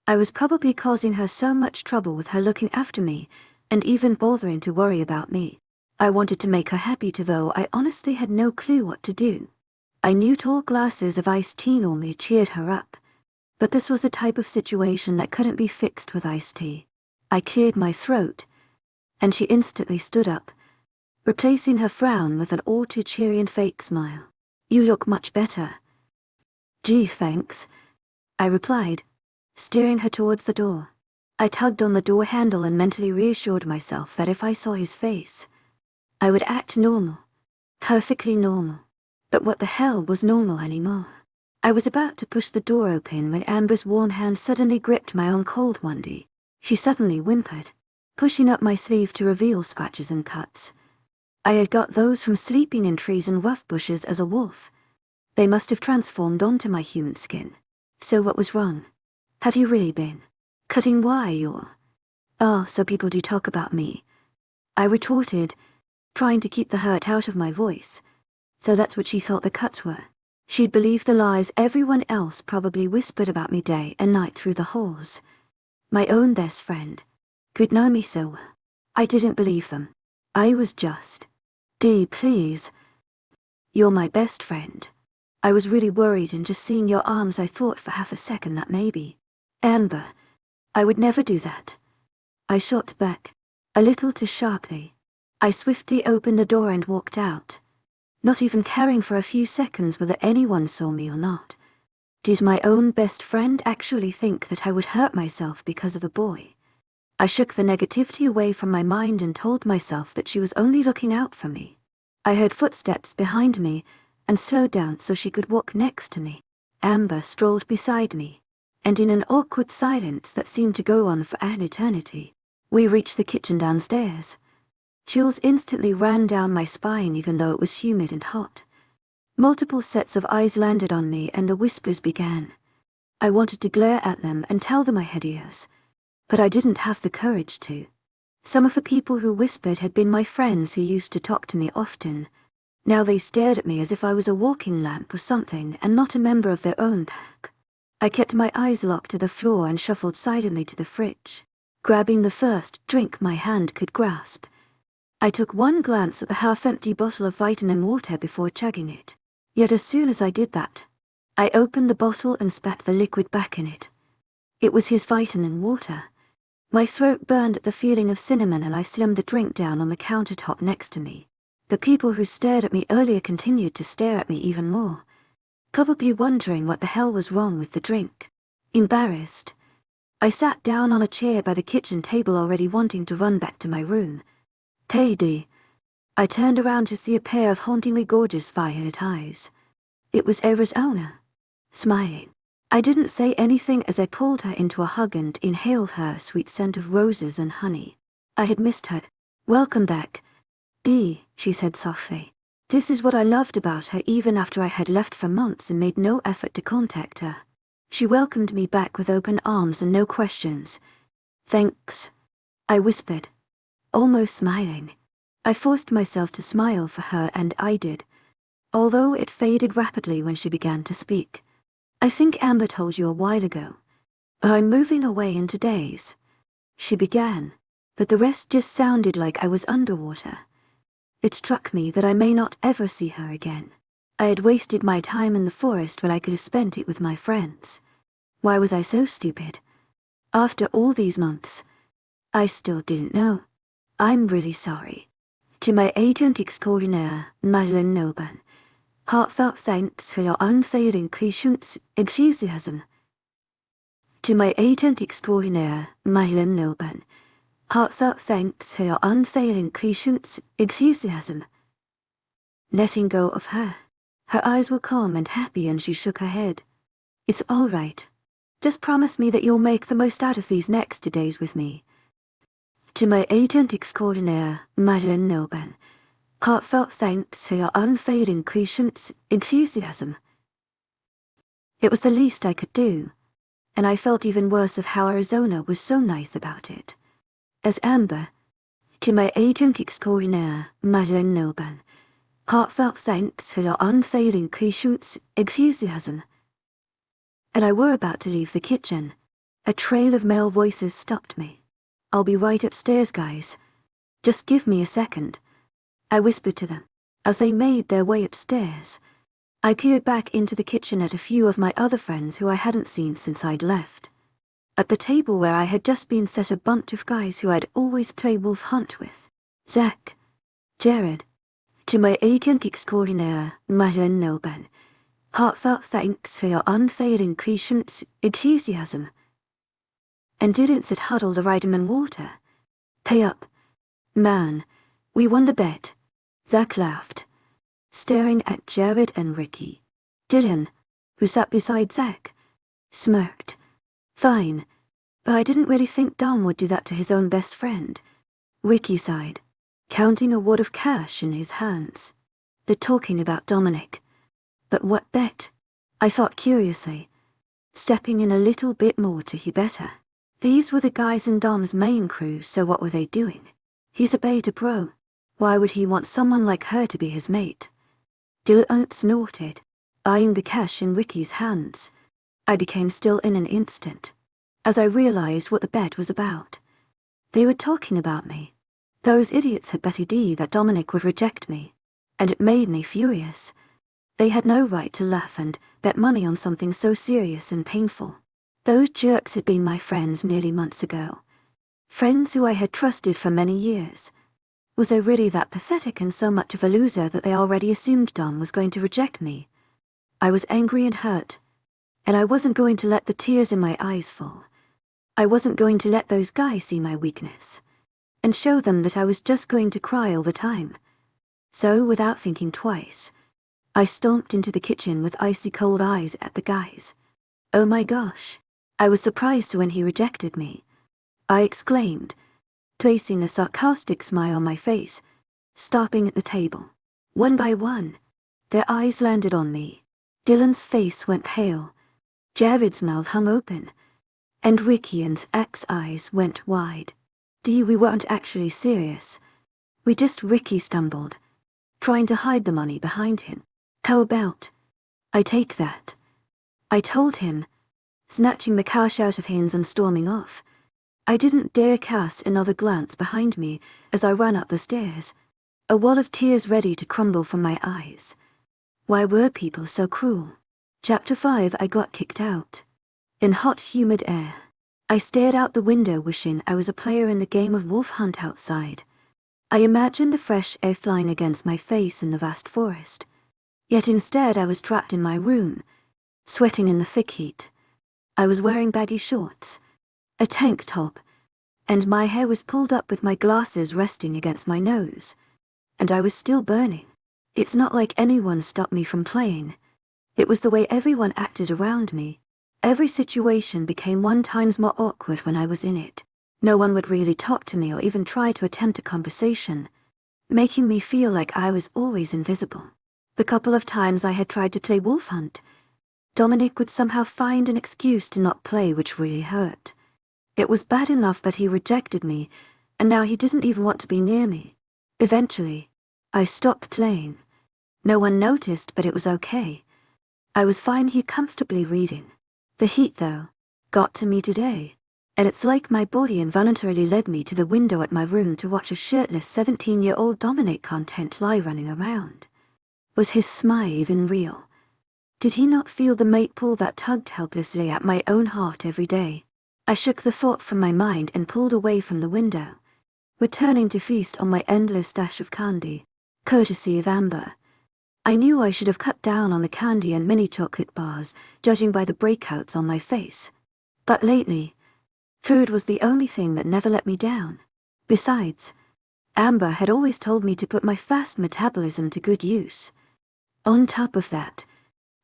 I was probably causing her so much trouble with her looking after me and even bothering to worry about me. I wanted to make her happy too, though I honestly had no clue what to do. I knew tall glasses of iced tea normally cheered her up, but this was the type of situation that couldn't be fixed with iced tea. I cleared my throat, and she instantly stood up, replacing her frown with an all-too-cheery and fake smile. You look much better. Gee, thanks, I replied, steering her towards the door. I tugged on the door handle and mentally reassured myself that if I saw his face, I would act normal, perfectly normal. But what the hell was normal anymore? I was about to push the door open when Amber's warm hand suddenly gripped my own cold one. She suddenly whimpered, pushing up my sleeve to reveal scratches and cuts. I had got those from sleeping in trees and rough bushes as a wolf. They must have transformed onto my human skin. So what was wrong? Have you really been cutting why or? Oh, so people do talk about me, I retorted, trying to keep the hurt out of my voice. So that's what she thought the cuts were. She'd believed the lies everyone else probably whispered about me day and night through the halls. My own best friend, who'd known me so well. I didn't believe them. I was just, Dee, please. You're my best friend. I was really worried, and just seeing your arms I thought for half a second that maybe. Amber, I would never do that. I shot back, a little too sharply. I swiftly opened the door and walked out, not even caring for a few seconds whether anyone saw me or not. Did my own best friend actually think that I would hurt myself because of a boy? I shook the negativity away from my mind and told myself that she was only looking out for me. I heard footsteps behind me and slowed down so she could walk next to me. Amber strolled beside me, and in an awkward silence that seemed to go on for an eternity, we reached the kitchen downstairs. Chills instantly ran down my spine even though it was humid and hot. Multiple sets of eyes landed on me and the whispers began. I wanted to glare at them and tell them I had ears, but I didn't have the courage to. Some of the people who whispered had been my friends who used to talk to me often. Now they stared at me as if I was a walking lamp or something and not a member of their own pack. I kept my eyes locked to the floor and shuffled silently to the fridge, grabbing the first drink my hand could grasp. I took one glance at the half-empty bottle of vitamin water before chugging it. Yet as soon as I did that, I opened the bottle and spat the liquid back in it. It was his vitamin water. My throat burned at the feeling of cinnamon and I slammed the drink down on the countertop next to me. The people who stared at me earlier continued to stare at me even more, probably wondering what the hell was wrong with the drink. Embarrassed, I sat down on a chair by the kitchen table, already wanting to run back to my room. KD. I turned around to see a pair of hauntingly gorgeous violet eyes. It was Arizona, smiling. I didn't say anything as I pulled her into a hug and inhaled her sweet scent of roses and honey. I had missed her. "Welcome back, Dee," she said softly. This is what I loved about her, even after I had left for months and made no effort to contact her. She welcomed me back with open arms and no questions. "Thanks," I whispered, almost smiling. I forced myself to smile for her, and I did, although it faded rapidly when she began to speak. "I think Amber told you a while ago. I'm moving away in 2 days," she began, but the rest just sounded like I was underwater. It struck me that I may not ever see her again. I had wasted my time in the forest when I could have spent it with my friends. Why was I so stupid? After all these months, I still didn't know. "I'm really sorry. To my agent extraordinaire, Madeleine Noban, heartfelt thanks for your unfailing patience, enthusiasm." To my agent extraordinaire, Madeleine Noban, heartfelt thanks for your unfailing patience, enthusiasm. Letting go of her. Her eyes were calm and happy and she shook her head. "It's all right. Just promise me that you'll make the most out of these next 2 days with me." To my agent extraordinaire, Madeleine Noban, heartfelt thanks for your unfailing patience, enthusiasm. It was the least I could do, and I felt even worse of how Arizona was so nice about it. As Amber, to my agent extraordinaire, Madeleine Noban, heartfelt thanks for your unfailing patience, enthusiasm. And I were about to leave the kitchen. A trail of male voices stopped me. "I'll be right upstairs, guys. Just give me a second," I whispered to them. As they made their way upstairs, I peered back into the kitchen at a few of my other friends who I hadn't seen since I'd left. At the table where I had just been sat a bunch of guys who I'd always play wolf hunt with. Zach, Jared, to my agent extraordinaire, Madeleine Noban, heartfelt thanks for your unfailing patience, enthusiasm. And Dylan had huddled a vitamin water. "Pay up. Man, we won the bet." Zach laughed, staring at Jared and Ricky. Dylan, who sat beside Zach, smirked. "Fine, but I didn't really think Dom would do that to his own best friend." Ricky sighed, counting a wad of cash in his hands. "They're talking about Dominic." "But what bet?" I thought curiously, stepping in a little bit more to hear better. These were the guys in Dom's main crew, so what were they doing? He's a beta pro. Why would he want someone like her to be his mate? Dylan snorted, eyeing the cash in Ricky's hands. I became still in an instant, as I realized what the bet was about. They were talking about me. Those idiots had bet D that Dominic would reject me, and it made me furious. They had no right to laugh and bet money on something so serious and painful. Those jerks had been my friends nearly months ago. Friends who I had trusted for many years. Was I really that pathetic and so much of a loser that they already assumed Dom was going to reject me? I was angry and hurt, and I wasn't going to let the tears in my eyes fall. I wasn't going to let those guys see my weakness, and show them that I was just going to cry all the time. So, without thinking twice, I stomped into the kitchen with icy cold eyes at the guys. "Oh my gosh." I was surprised when he rejected me, I exclaimed, placing a sarcastic smile on my face, stopping at the table. One by one, their eyes landed on me. Dylan's face went pale, Jared's mouth hung open, and Ricky and Zach's eyes went wide. We weren't actually serious. Ricky stumbled, trying to hide the money behind him. "How about I take that?" I told him, snatching the cash out of hands and storming off. I didn't dare cast another glance behind me as I ran up the stairs, a wall of tears ready to crumble from my eyes. Why were people so cruel? Chapter 5. I got kicked out. In hot, humid air, I stared out the window wishing I was a player in the game of wolf hunt outside. I imagined the fresh air flying against my face in the vast forest. Yet instead I was trapped in my room, sweating in the thick heat. I was wearing baggy shorts, a tank top, and my hair was pulled up with my glasses resting against my nose. And I was still burning. It's not like anyone stopped me from playing. It was the way everyone acted around me. Every situation became 1 times more awkward when I was in it. No one would really talk to me or even try to attempt a conversation, making me feel like I was always invisible. The couple of times I had tried to play wolf hunt, Dominic would somehow find an excuse to not play, which really hurt. It was bad enough that he rejected me, and now he didn't even want to be near me. Eventually, I stopped playing. No one noticed, but it was okay. I was fine here comfortably reading. The heat, though, got to me today, and it's like my body involuntarily led me to the window at my room to watch a shirtless 17-year-old Dominic content lie running around. Was his smile even real? Did he not feel the mate pull that tugged helplessly at my own heart every day? I shook the thought from my mind and pulled away from the window, returning to feast on my endless stash of candy, courtesy of Amber. I knew I should have cut down on the candy and mini chocolate bars, judging by the breakouts on my face. But lately, food was the only thing that never let me down. Besides, Amber had always told me to put my fast metabolism to good use. On top of that,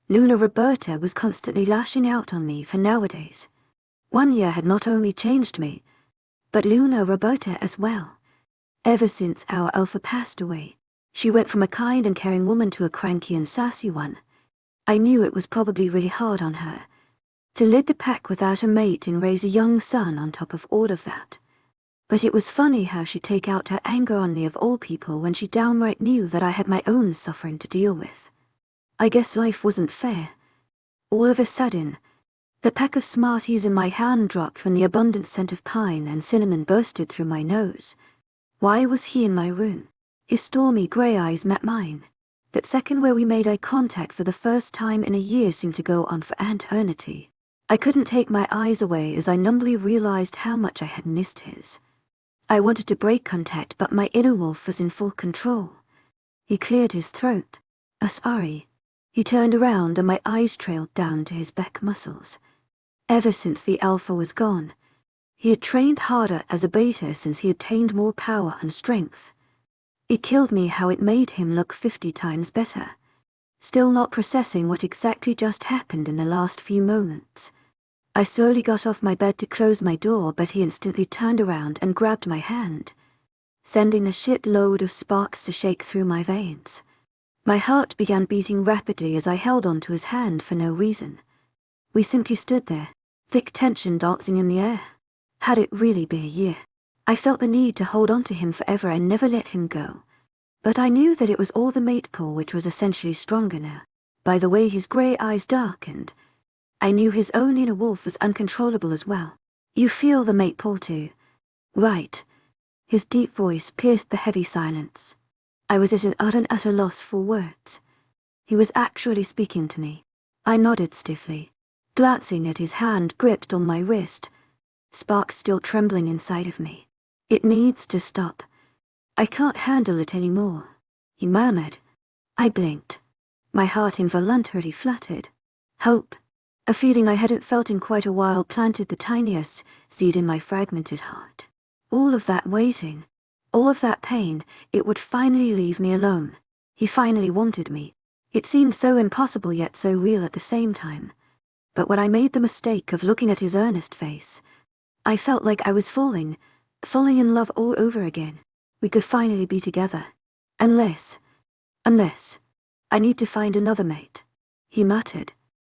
Luna Roberta was constantly lashing out on me for nowadays. 1 year had not only changed me, but Luna Roberta as well. Ever since our Alpha passed away, she went from a kind and caring woman to a cranky and sassy one. I knew it was probably really hard on her to lead the pack without a mate and raise a young son on top of all of that. But it was funny how she'd take out her anger on me of all people when she downright knew that I had my own suffering to deal with. I guess life wasn't fair. All of a sudden, the pack of Smarties in my hand dropped when the abundant scent of pine and cinnamon bursted through my nose. Why was he in my room? His stormy grey eyes met mine. That second where we made eye contact for the first time in a year seemed to go on for an eternity. I couldn't take my eyes away as I numbly realized how much I had missed his. I wanted to break contact, but my inner wolf was in full control. He cleared his throat. Sorry. He turned around and my eyes trailed down to his back muscles. Ever since the alpha was gone, he had trained harder as a beta since he attained more power and strength. It killed me how it made him look 50 times better. Still not processing what exactly just happened in the last few moments. I slowly got off my bed to close my door, but he instantly turned around and grabbed my hand, sending a shitload of sparks to shake through my veins. My heart began beating rapidly as I held onto his hand for no reason. We simply stood there, thick tension dancing in the air. Had it really been a year? I felt the need to hold on to him forever and never let him go. But I knew that it was all the mate pull which was essentially stronger now. By the way his grey eyes darkened, I knew his own inner wolf was uncontrollable as well. You feel the mate pull too, right? His deep voice pierced the heavy silence. I was at an utter loss for words. He was actually speaking to me. I nodded stiffly, glancing at his hand gripped on my wrist, sparks still trembling inside of me. It needs to stop. I can't handle it anymore, he murmured. I blinked. My heart involuntarily fluttered. Hope, a feeling I hadn't felt in quite a while, planted the tiniest seed in my fragmented heart. All of that waiting, all of that pain, it would finally leave me alone. He finally wanted me. It seemed so impossible yet so real at the same time. But when I made the mistake of looking at his earnest face, I felt like I was falling in love all over again. We could finally be together. Unless, I need to find another mate, he muttered,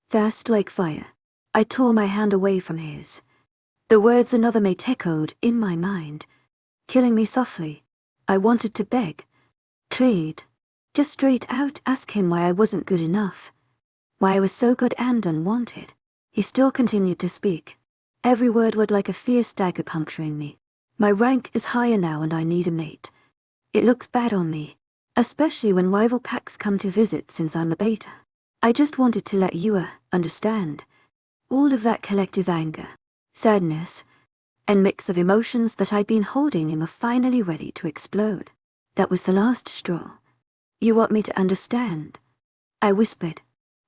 fast like fire. I tore my hand away from his. The words another mate echoed in my mind, killing me softly. I wanted to beg, plead, just straight out ask him why I wasn't good enough, why I was so good and unwanted. He still continued to speak, every word would like a fierce dagger puncturing me. My rank is higher now and I need a mate. It looks bad on me, especially when rival packs come to visit since I'm the beta. I just wanted to let you understand. All of that collective anger, sadness, and mix of emotions that I'd been holding in were finally ready to explode. That was the last straw. You want me to understand? I whispered,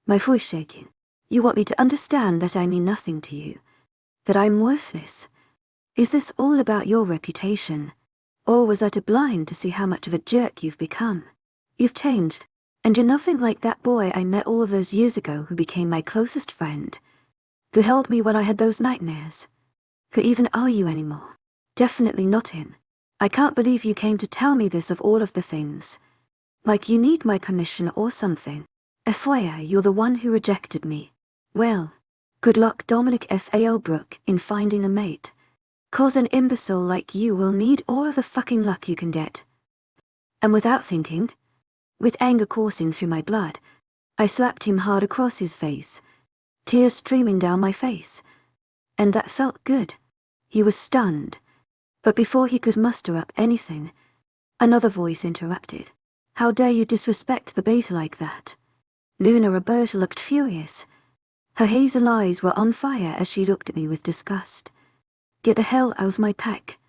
my voice shaking. You want me to understand that I mean nothing to you, that I'm worthless, Is this all about your reputation? Or was I too blind to see how much of a jerk you've become? You've changed, and you're nothing like that boy I met all of those years ago who became my closest friend, who held me when I had those nightmares. Who even are you anymore? Definitely not him. I can't believe you came to tell me this of all of the things. Like you need my permission or something. FYI, you're the one who rejected me. Well, good luck Dominic F.A.L. Brooke in finding a mate. 'Cause an imbecile like you will need all of the fucking luck you can get. And without thinking, with anger coursing through my blood, I slapped him hard across his face, tears streaming down my face. And that felt good. He was stunned. But before he could muster up anything, another voice interrupted. How dare you disrespect the beta like that? Luna Roberta looked furious. Her hazel eyes were on fire as she looked at me with disgust. Get the hell out of my pack.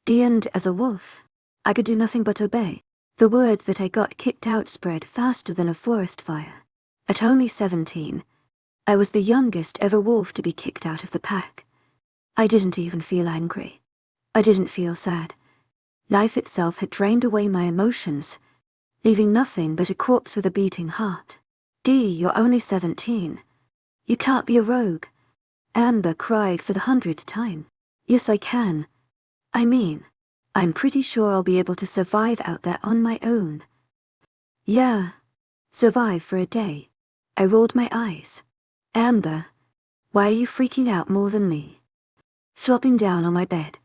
And as a wolf, I could do nothing but obey. The word that I got kicked out spread faster than a forest fire. At only 17, I was the youngest ever wolf to be kicked out of the pack. I didn't even feel angry. I didn't feel sad. Life itself had drained away my emotions, leaving nothing but a corpse with a beating heart. You're only 17. You can't be a rogue. Amber cried for the 100th time. Yes, I can. I mean, I'm pretty sure I'll be able to survive out there on my own. Yeah, survive for a day. I rolled my eyes. Amber, why are you freaking out more than me? Flopping down on my bed.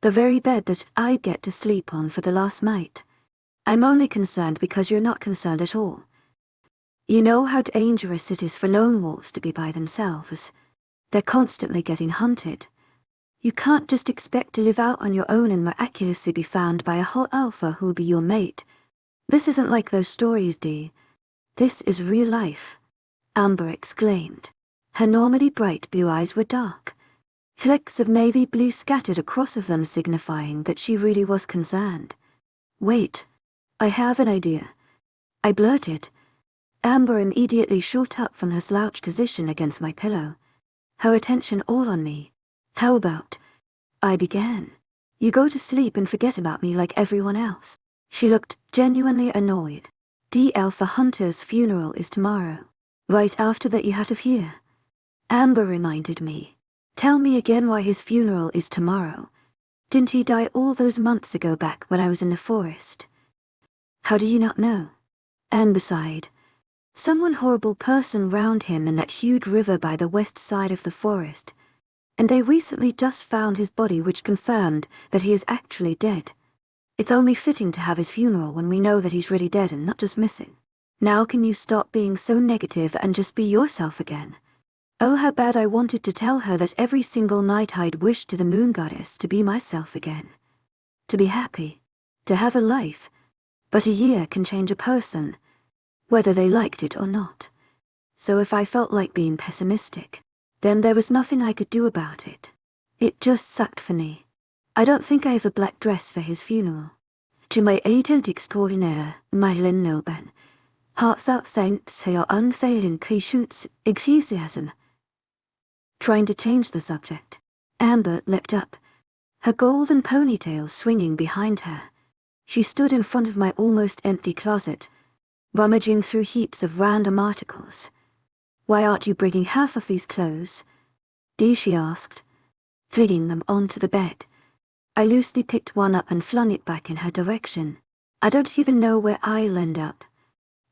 The very bed that I'd get to sleep on for the last night. I'm only concerned because you're not concerned at all. You know how dangerous it is for lone wolves to be by themselves. They're constantly getting hunted. You can't just expect to live out on your own and miraculously be found by a hot alpha who'll be your mate. This isn't like those stories, Dee. This is real life. Amber exclaimed. Her normally bright blue eyes were dark. Flecks of navy blue scattered across of them signifying that she really was concerned. Wait, I have an idea. I blurted. Amber immediately shot up from her slouch position against my pillow, her attention all on me. How about? I began. You go to sleep and forget about me like everyone else. She looked genuinely annoyed. Alpha Hunter's funeral is tomorrow. Right after that you have to hear. Amber reminded me. Tell me again why his funeral is tomorrow. Didn't he die all those months ago back when I was in the forest? How do you not know? Amber sighed. Someone horrible person drowned him in that huge river by the west side of the forest, and they recently just found his body, which confirmed that he is actually dead. It's only fitting to have his funeral when we know that he's really dead and not just missing. Now can you stop being so negative and just be yourself again? Oh, how bad I wanted to tell her that every single night I'd wished to the moon goddess to be myself again. To be happy. To have a life. But a year can change a person, whether they liked it or not. So if I felt like being pessimistic, then there was nothing I could do about it. It just sucked for me. I don't think I have a black dress for his funeral. To my agent extraordinaire, Madeline Nilben, heartfelt thanks for your unfailing patience, enthusiasm. Trying to change the subject, Amber leapt up, her golden ponytail swinging behind her. She stood in front of my almost empty closet, rummaging through heaps of random articles. Why aren't you bringing half of these clothes? Dee, she asked, flinging them onto the bed. I loosely picked one up and flung it back in her direction. I don't even know where I'll end up.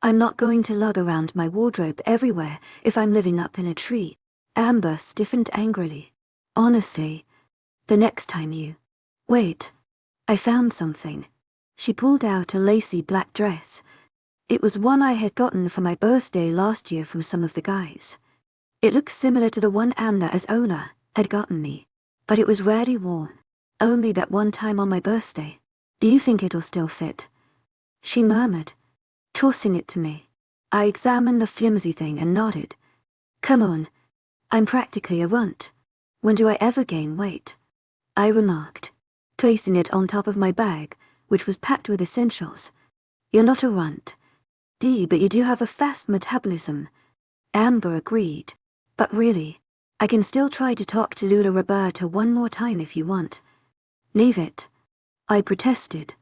I'm not going to lug around my wardrobe everywhere if I'm living up in a tree. Amber stiffened angrily. Honestly, the next time you... Wait, I found something. She pulled out a lacy black dress. It was one I had gotten for my birthday last year from some of the guys. It looked similar to the one Amber as owner had gotten me, but it was rarely worn. Only that one time on my birthday. Do you think it'll still fit? She murmured, tossing it to me. I examined the flimsy thing and nodded. Come on. I'm practically a runt. When do I ever gain weight? I remarked, placing it on top of my bag, which was packed with essentials. You're not a runt, Dee, but you do have a fast metabolism. Amber agreed. But really, I can still try to talk to Lula Roberta one more time if you want. Leave it. I protested.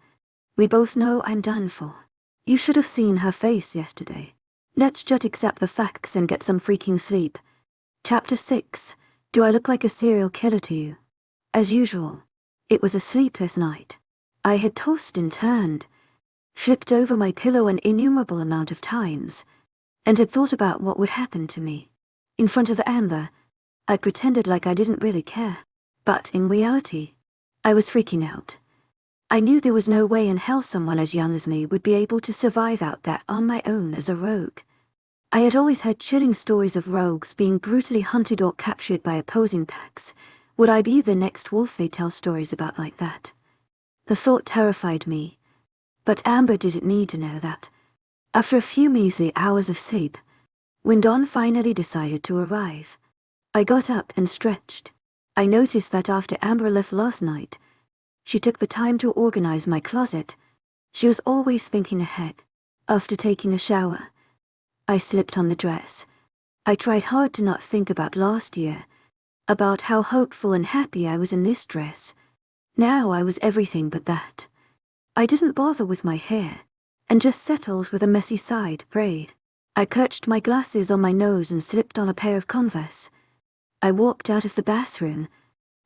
We both know I'm done for. You should have seen her face yesterday. Let's just accept the facts and get some freaking sleep. Chapter 6. Do I look like a serial killer to you? As usual, it was a sleepless night. I had tossed and turned, flipped over my pillow an innumerable amount of times, and had thought about what would happen to me. In front of Amber, I pretended like I didn't really care, but in reality, I was freaking out. I knew there was no way in hell someone as young as me would be able to survive out there on my own as a rogue. I had always heard chilling stories of rogues being brutally hunted or captured by opposing packs. Would I be the next wolf they tell stories about like that? The thought terrified me, but Amber didn't need to know that. After a few measly hours of sleep, when dawn finally decided to arrive, I got up and stretched. I noticed that after Amber left last night, she took the time to organize my closet. She was always thinking ahead. After taking a shower, I slipped on the dress. I tried hard to not think about last year, about how hopeful and happy I was in this dress. Now I was everything but that. I didn't bother with my hair, and just settled with a messy side braid. I perched my glasses on my nose and slipped on a pair of Converse. I walked out of the bathroom,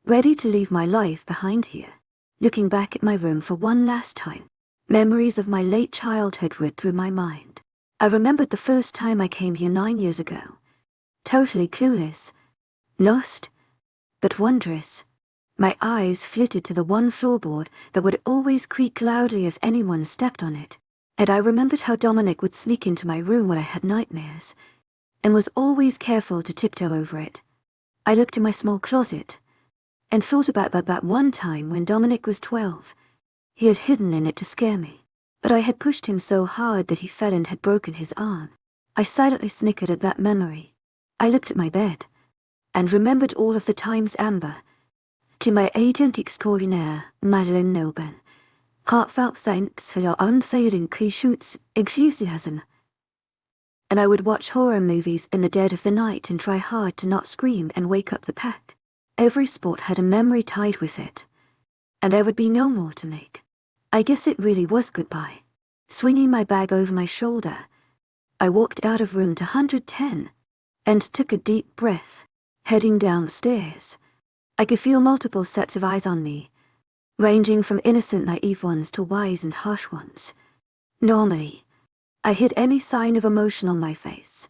ready to leave my life behind here. Looking back at my room for one last time, memories of my late childhood ripped through my mind. I remembered the first time I came here 9 years ago. Totally clueless, lost, but wondrous. My eyes flitted to the one floorboard that would always creak loudly if anyone stepped on it, and I remembered how Dominic would sneak into my room when I had nightmares, and was always careful to tiptoe over it. I looked in my small closet, and thought about that one time when Dominic was 12. He had hidden in it to scare me, but I had pushed him so hard that he fell and had broken his arm. I silently snickered at that memory. I looked at my bed, and remembered all of the times Amber, to my agent extraordinaire, Madeleine Nilben, heartfelt thanks for your unfailing patience, enthusiasm. And I would watch horror movies in the dead of the night and try hard to not scream and wake up the pack. Every sport had a memory tied with it, and there would be no more to make. I guess it really was goodbye. Swinging my bag over my shoulder, I walked out of room 210 and took a deep breath, heading downstairs. I could feel multiple sets of eyes on me, ranging from innocent, naive ones to wise and harsh ones. Normally, I hid any sign of emotion on my face,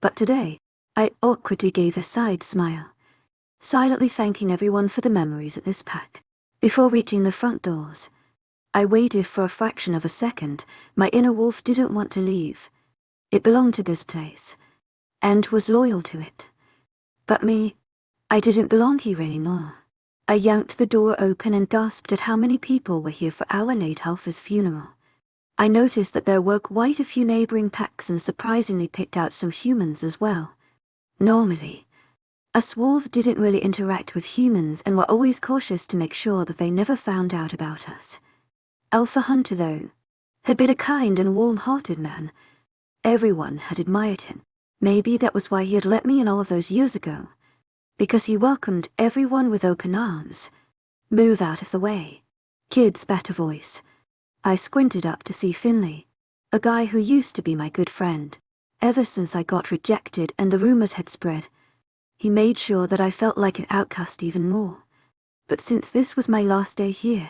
but today, I awkwardly gave a side smile, silently thanking everyone for the memories at this pack. Before reaching the front doors, I waited for a fraction of a second. My inner wolf didn't want to leave. It belonged to this place, and was loyal to it. But me, I didn't belong here anymore. I yanked the door open and gasped at how many people were here for our late Alpha's funeral. I noticed that there were quite a few neighboring packs and surprisingly picked out some humans as well. Normally, us wolves didn't really interact with humans and were always cautious to make sure that they never found out about us. Alpha Hunter, though, had been a kind and warm-hearted man. Everyone had admired him. Maybe that was why he had let me in all of those years ago, because he welcomed everyone with open arms. Move out of the way. Kid spat a voice. I squinted up to see Finley, a guy who used to be my good friend. Ever since I got rejected and the rumors had spread, he made sure that I felt like an outcast even more. But since this was my last day here,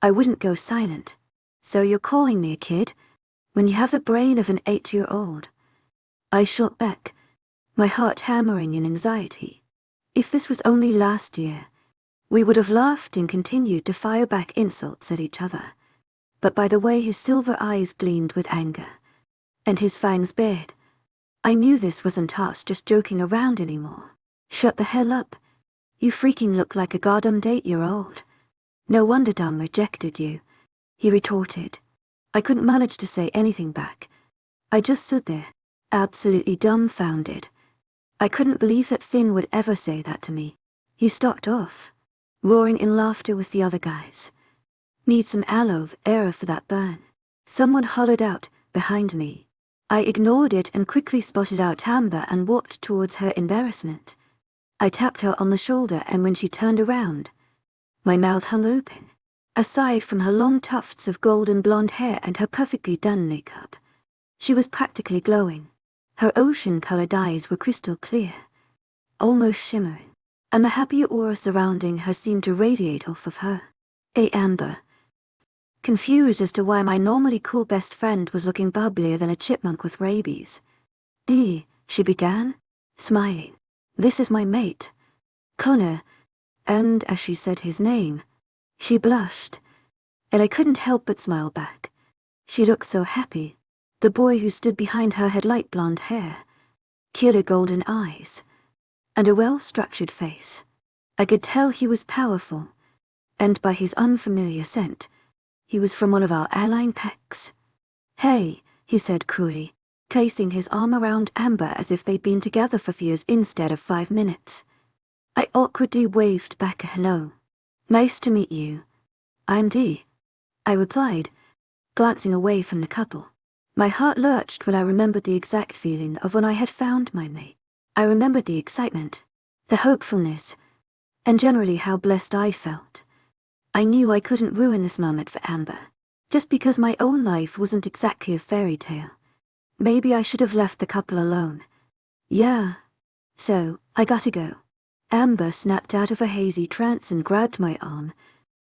I wouldn't go silent. So you're calling me a kid, when you have the brain of an 8-year-old? I shot back, my heart hammering in anxiety. If this was only last year, we would have laughed and continued to fire back insults at each other. But by the way his silver eyes gleamed with anger, and his fangs bared, I knew this wasn't us just joking around anymore. Shut the hell up. You freaking look like a goddamn 8-year-old. No wonder Dom rejected you, he retorted. I couldn't manage to say anything back. I just stood there, absolutely dumbfounded. I couldn't believe that Finn would ever say that to me. He stalked off, roaring in laughter with the other guys. Need some aloe vera for that burn. Someone hollered out behind me. I ignored it and quickly spotted out Amber and walked towards her embarrassment. I tapped her on the shoulder, and when she turned around, my mouth hung open. Aside from her long tufts of golden blonde hair and her perfectly done makeup, she was practically glowing. Her ocean-colored eyes were crystal clear, almost shimmering, and the happy aura surrounding her seemed to radiate off of her. Hey, Amber. Confused as to why my normally cool best friend was looking bubblier than a chipmunk with rabies. She began, smiling. This is my mate, Connor, and as she said his name, she blushed, and I couldn't help but smile back. She looked so happy. The boy who stood behind her had light blonde hair, killer golden eyes, and a well-structured face. I could tell he was powerful, and by his unfamiliar scent, he was from one of our allied packs. Hey, he said coolly, placing his arm around Amber as if they'd been together for years instead of 5 minutes. I awkwardly waved back a hello. Nice to meet you. I'm Dee, I replied, glancing away from the couple. My heart lurched when I remembered the exact feeling of when I had found my mate. I remembered the excitement, the hopefulness, and generally how blessed I felt. I knew I couldn't ruin this moment for Amber, just because my own life wasn't exactly a fairy tale. Maybe I should have left the couple alone. Yeah. So, I gotta go. Amber snapped out of a hazy trance and grabbed my arm,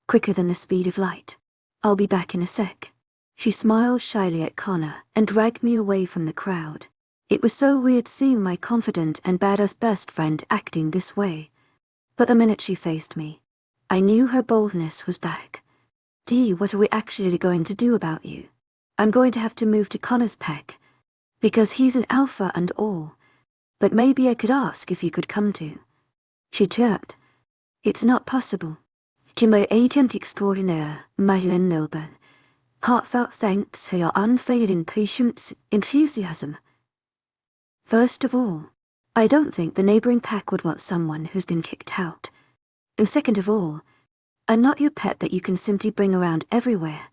quicker than the speed of light. I'll be back in a sec. She smiled shyly at Connor and dragged me away from the crowd. It was so weird seeing my confident and badass best friend acting this way. But the minute she faced me, I knew her boldness was back. Dee, what are we actually going to do about you? I'm going to have to move to Connor's pack, because he's an alpha and all. But maybe I could ask if you could come too. She chirped. It's not possible. To my agent extraordinaire, Madeline Noble, heartfelt thanks for your unfailing patience, enthusiasm. First of all, I don't think the neighboring pack would want someone who's been kicked out. And second of all, I'm not your pet that you can simply bring around everywhere.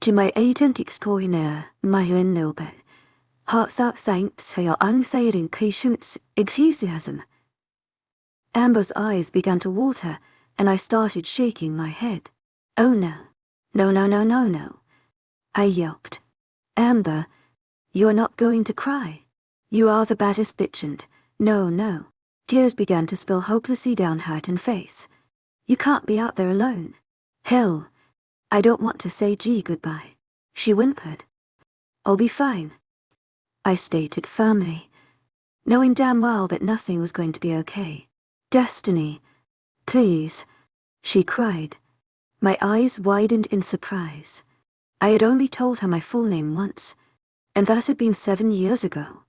To my agent extraordinaire, Madeline Noble, heartfelt thanks for your unfailing patience, enthusiasm. Amber's eyes began to water, and I started shaking my head. Oh no. No, no, no, no, no. I yelped. Amber, you're not going to cry. You are the baddest bitch and, no. Tears began to spill hopelessly down her hurt face. You can't be out there alone. Hell, I don't want to say goodbye. She whimpered. I'll be fine, I stated firmly, knowing damn well that nothing was going to be okay. Destiny, please, she cried. My eyes widened in surprise. I had only told her my full name once, and that had been 7 years ago.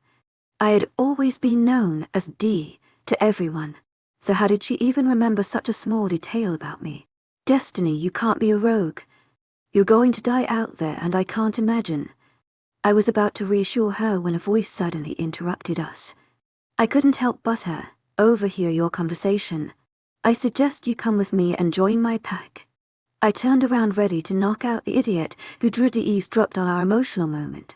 I had always been known as Dee to everyone, so how did she even remember such a small detail about me? Destiny, you can't be a rogue. You're going to die out there, and I can't imagine. I was about to reassure her when a voice suddenly interrupted us. I couldn't help but overhear your conversation. I suggest you come with me and join my pack. I turned around ready to knock out the idiot who dreadily eavesdropped on our emotional moment,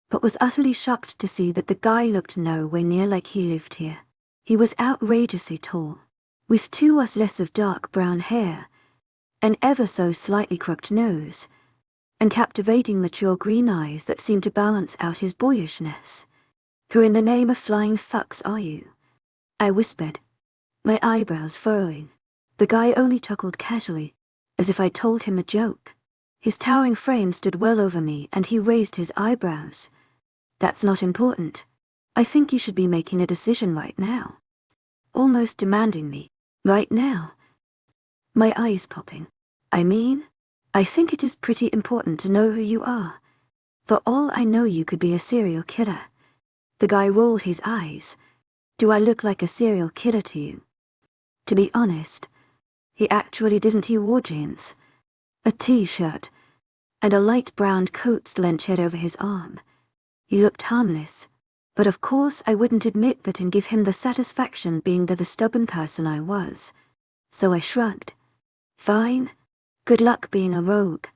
but was utterly shocked to see that the guy looked nowhere near like he lived here. He was outrageously tall, with 2 or less of dark brown hair, an ever so slightly crooked nose, and captivating mature green eyes that seemed to balance out his boyishness. Who in the name of flying fucks are you? I whispered, my eyebrows furrowing. The guy only chuckled casually, as if I told him a joke. His towering frame stood well over me, and he raised his eyebrows. That's not important. I think you should be making a decision right now. Almost demanding me, right now. My eyes popping. I think it is pretty important to know who you are. For all I know, you could be a serial killer. The guy rolled his eyes. Do I look like a serial killer to you? To be honest, he actually didn't. He wore jeans, a t-shirt, and a light brown coat slouched over his arm. He looked harmless, but of course I wouldn't admit that and give him the satisfaction being the stubborn person I was. So I shrugged. Fine. Good luck being a rogue.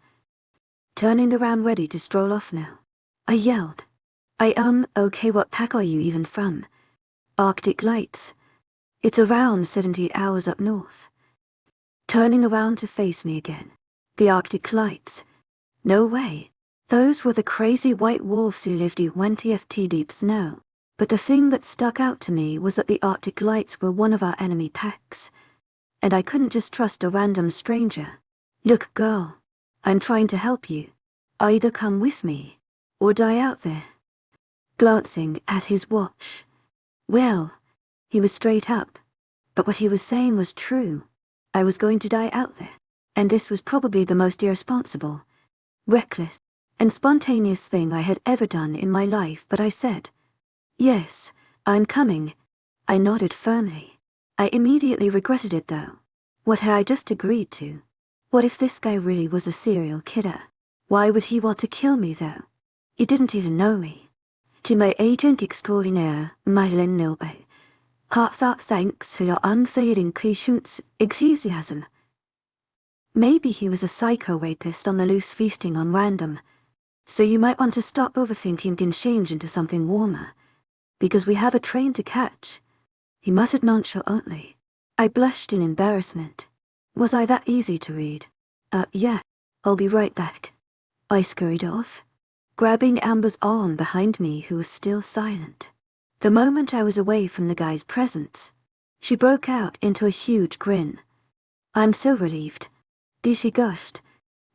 Turning around ready to stroll off now, I yelled. Okay, what pack are you even from? Arctic Lights. It's around 70 hours up north. Turning around to face me again. The Arctic lights. No way. Those were the crazy white wolves who lived in 20ft deep snow. But the thing that stuck out to me was that the Arctic lights were one of our enemy packs. And I couldn't just trust a random stranger. Look, girl. I'm trying to help you. Either come with me, or die out there. Glancing at his watch. Well, he was straight up. But what he was saying was true. I was going to die out there. And this was probably the most irresponsible, reckless, and spontaneous thing I had ever done in my life, but I said, "Yes, I'm coming." I nodded firmly. I immediately regretted it though. What had I just agreed to? What if this guy really was a serial killer? Why would he want to kill me though? He didn't even know me. To my agent extraordinaire, Madeleine Nilbe, heartfelt thanks for your unfading patience, enthusiasm. Maybe he was a psycho rapist on the loose feasting on random. So you might want to stop overthinking and change into something warmer. Because we have a train to catch. He muttered nonchalantly. I blushed in embarrassment. Was I that easy to read? Yeah. I'll be right back. I scurried off, grabbing Amber's arm behind me, who was still silent. The moment I was away from the guy's presence, she broke out into a huge grin. I'm so relieved. She gushed,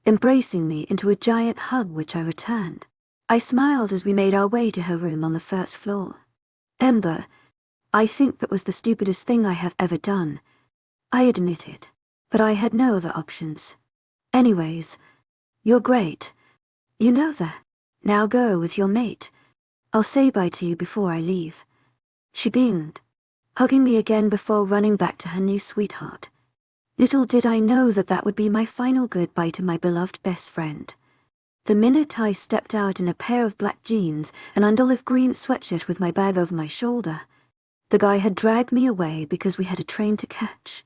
embracing me into a giant hug which I returned. I smiled as we made our way to her room on the first floor. Amber, I think that was the stupidest thing I have ever done. I admit it, but I had no other options. Anyways, you're great. You know that. Now go with your mate. I'll say bye to you before I leave. She beamed, hugging me again before running back to her new sweetheart. Little did I know that that would be my final goodbye to my beloved best friend. The minute I stepped out in a pair of black jeans and an olive green sweatshirt with my bag over my shoulder, the guy had dragged me away because we had a train to catch.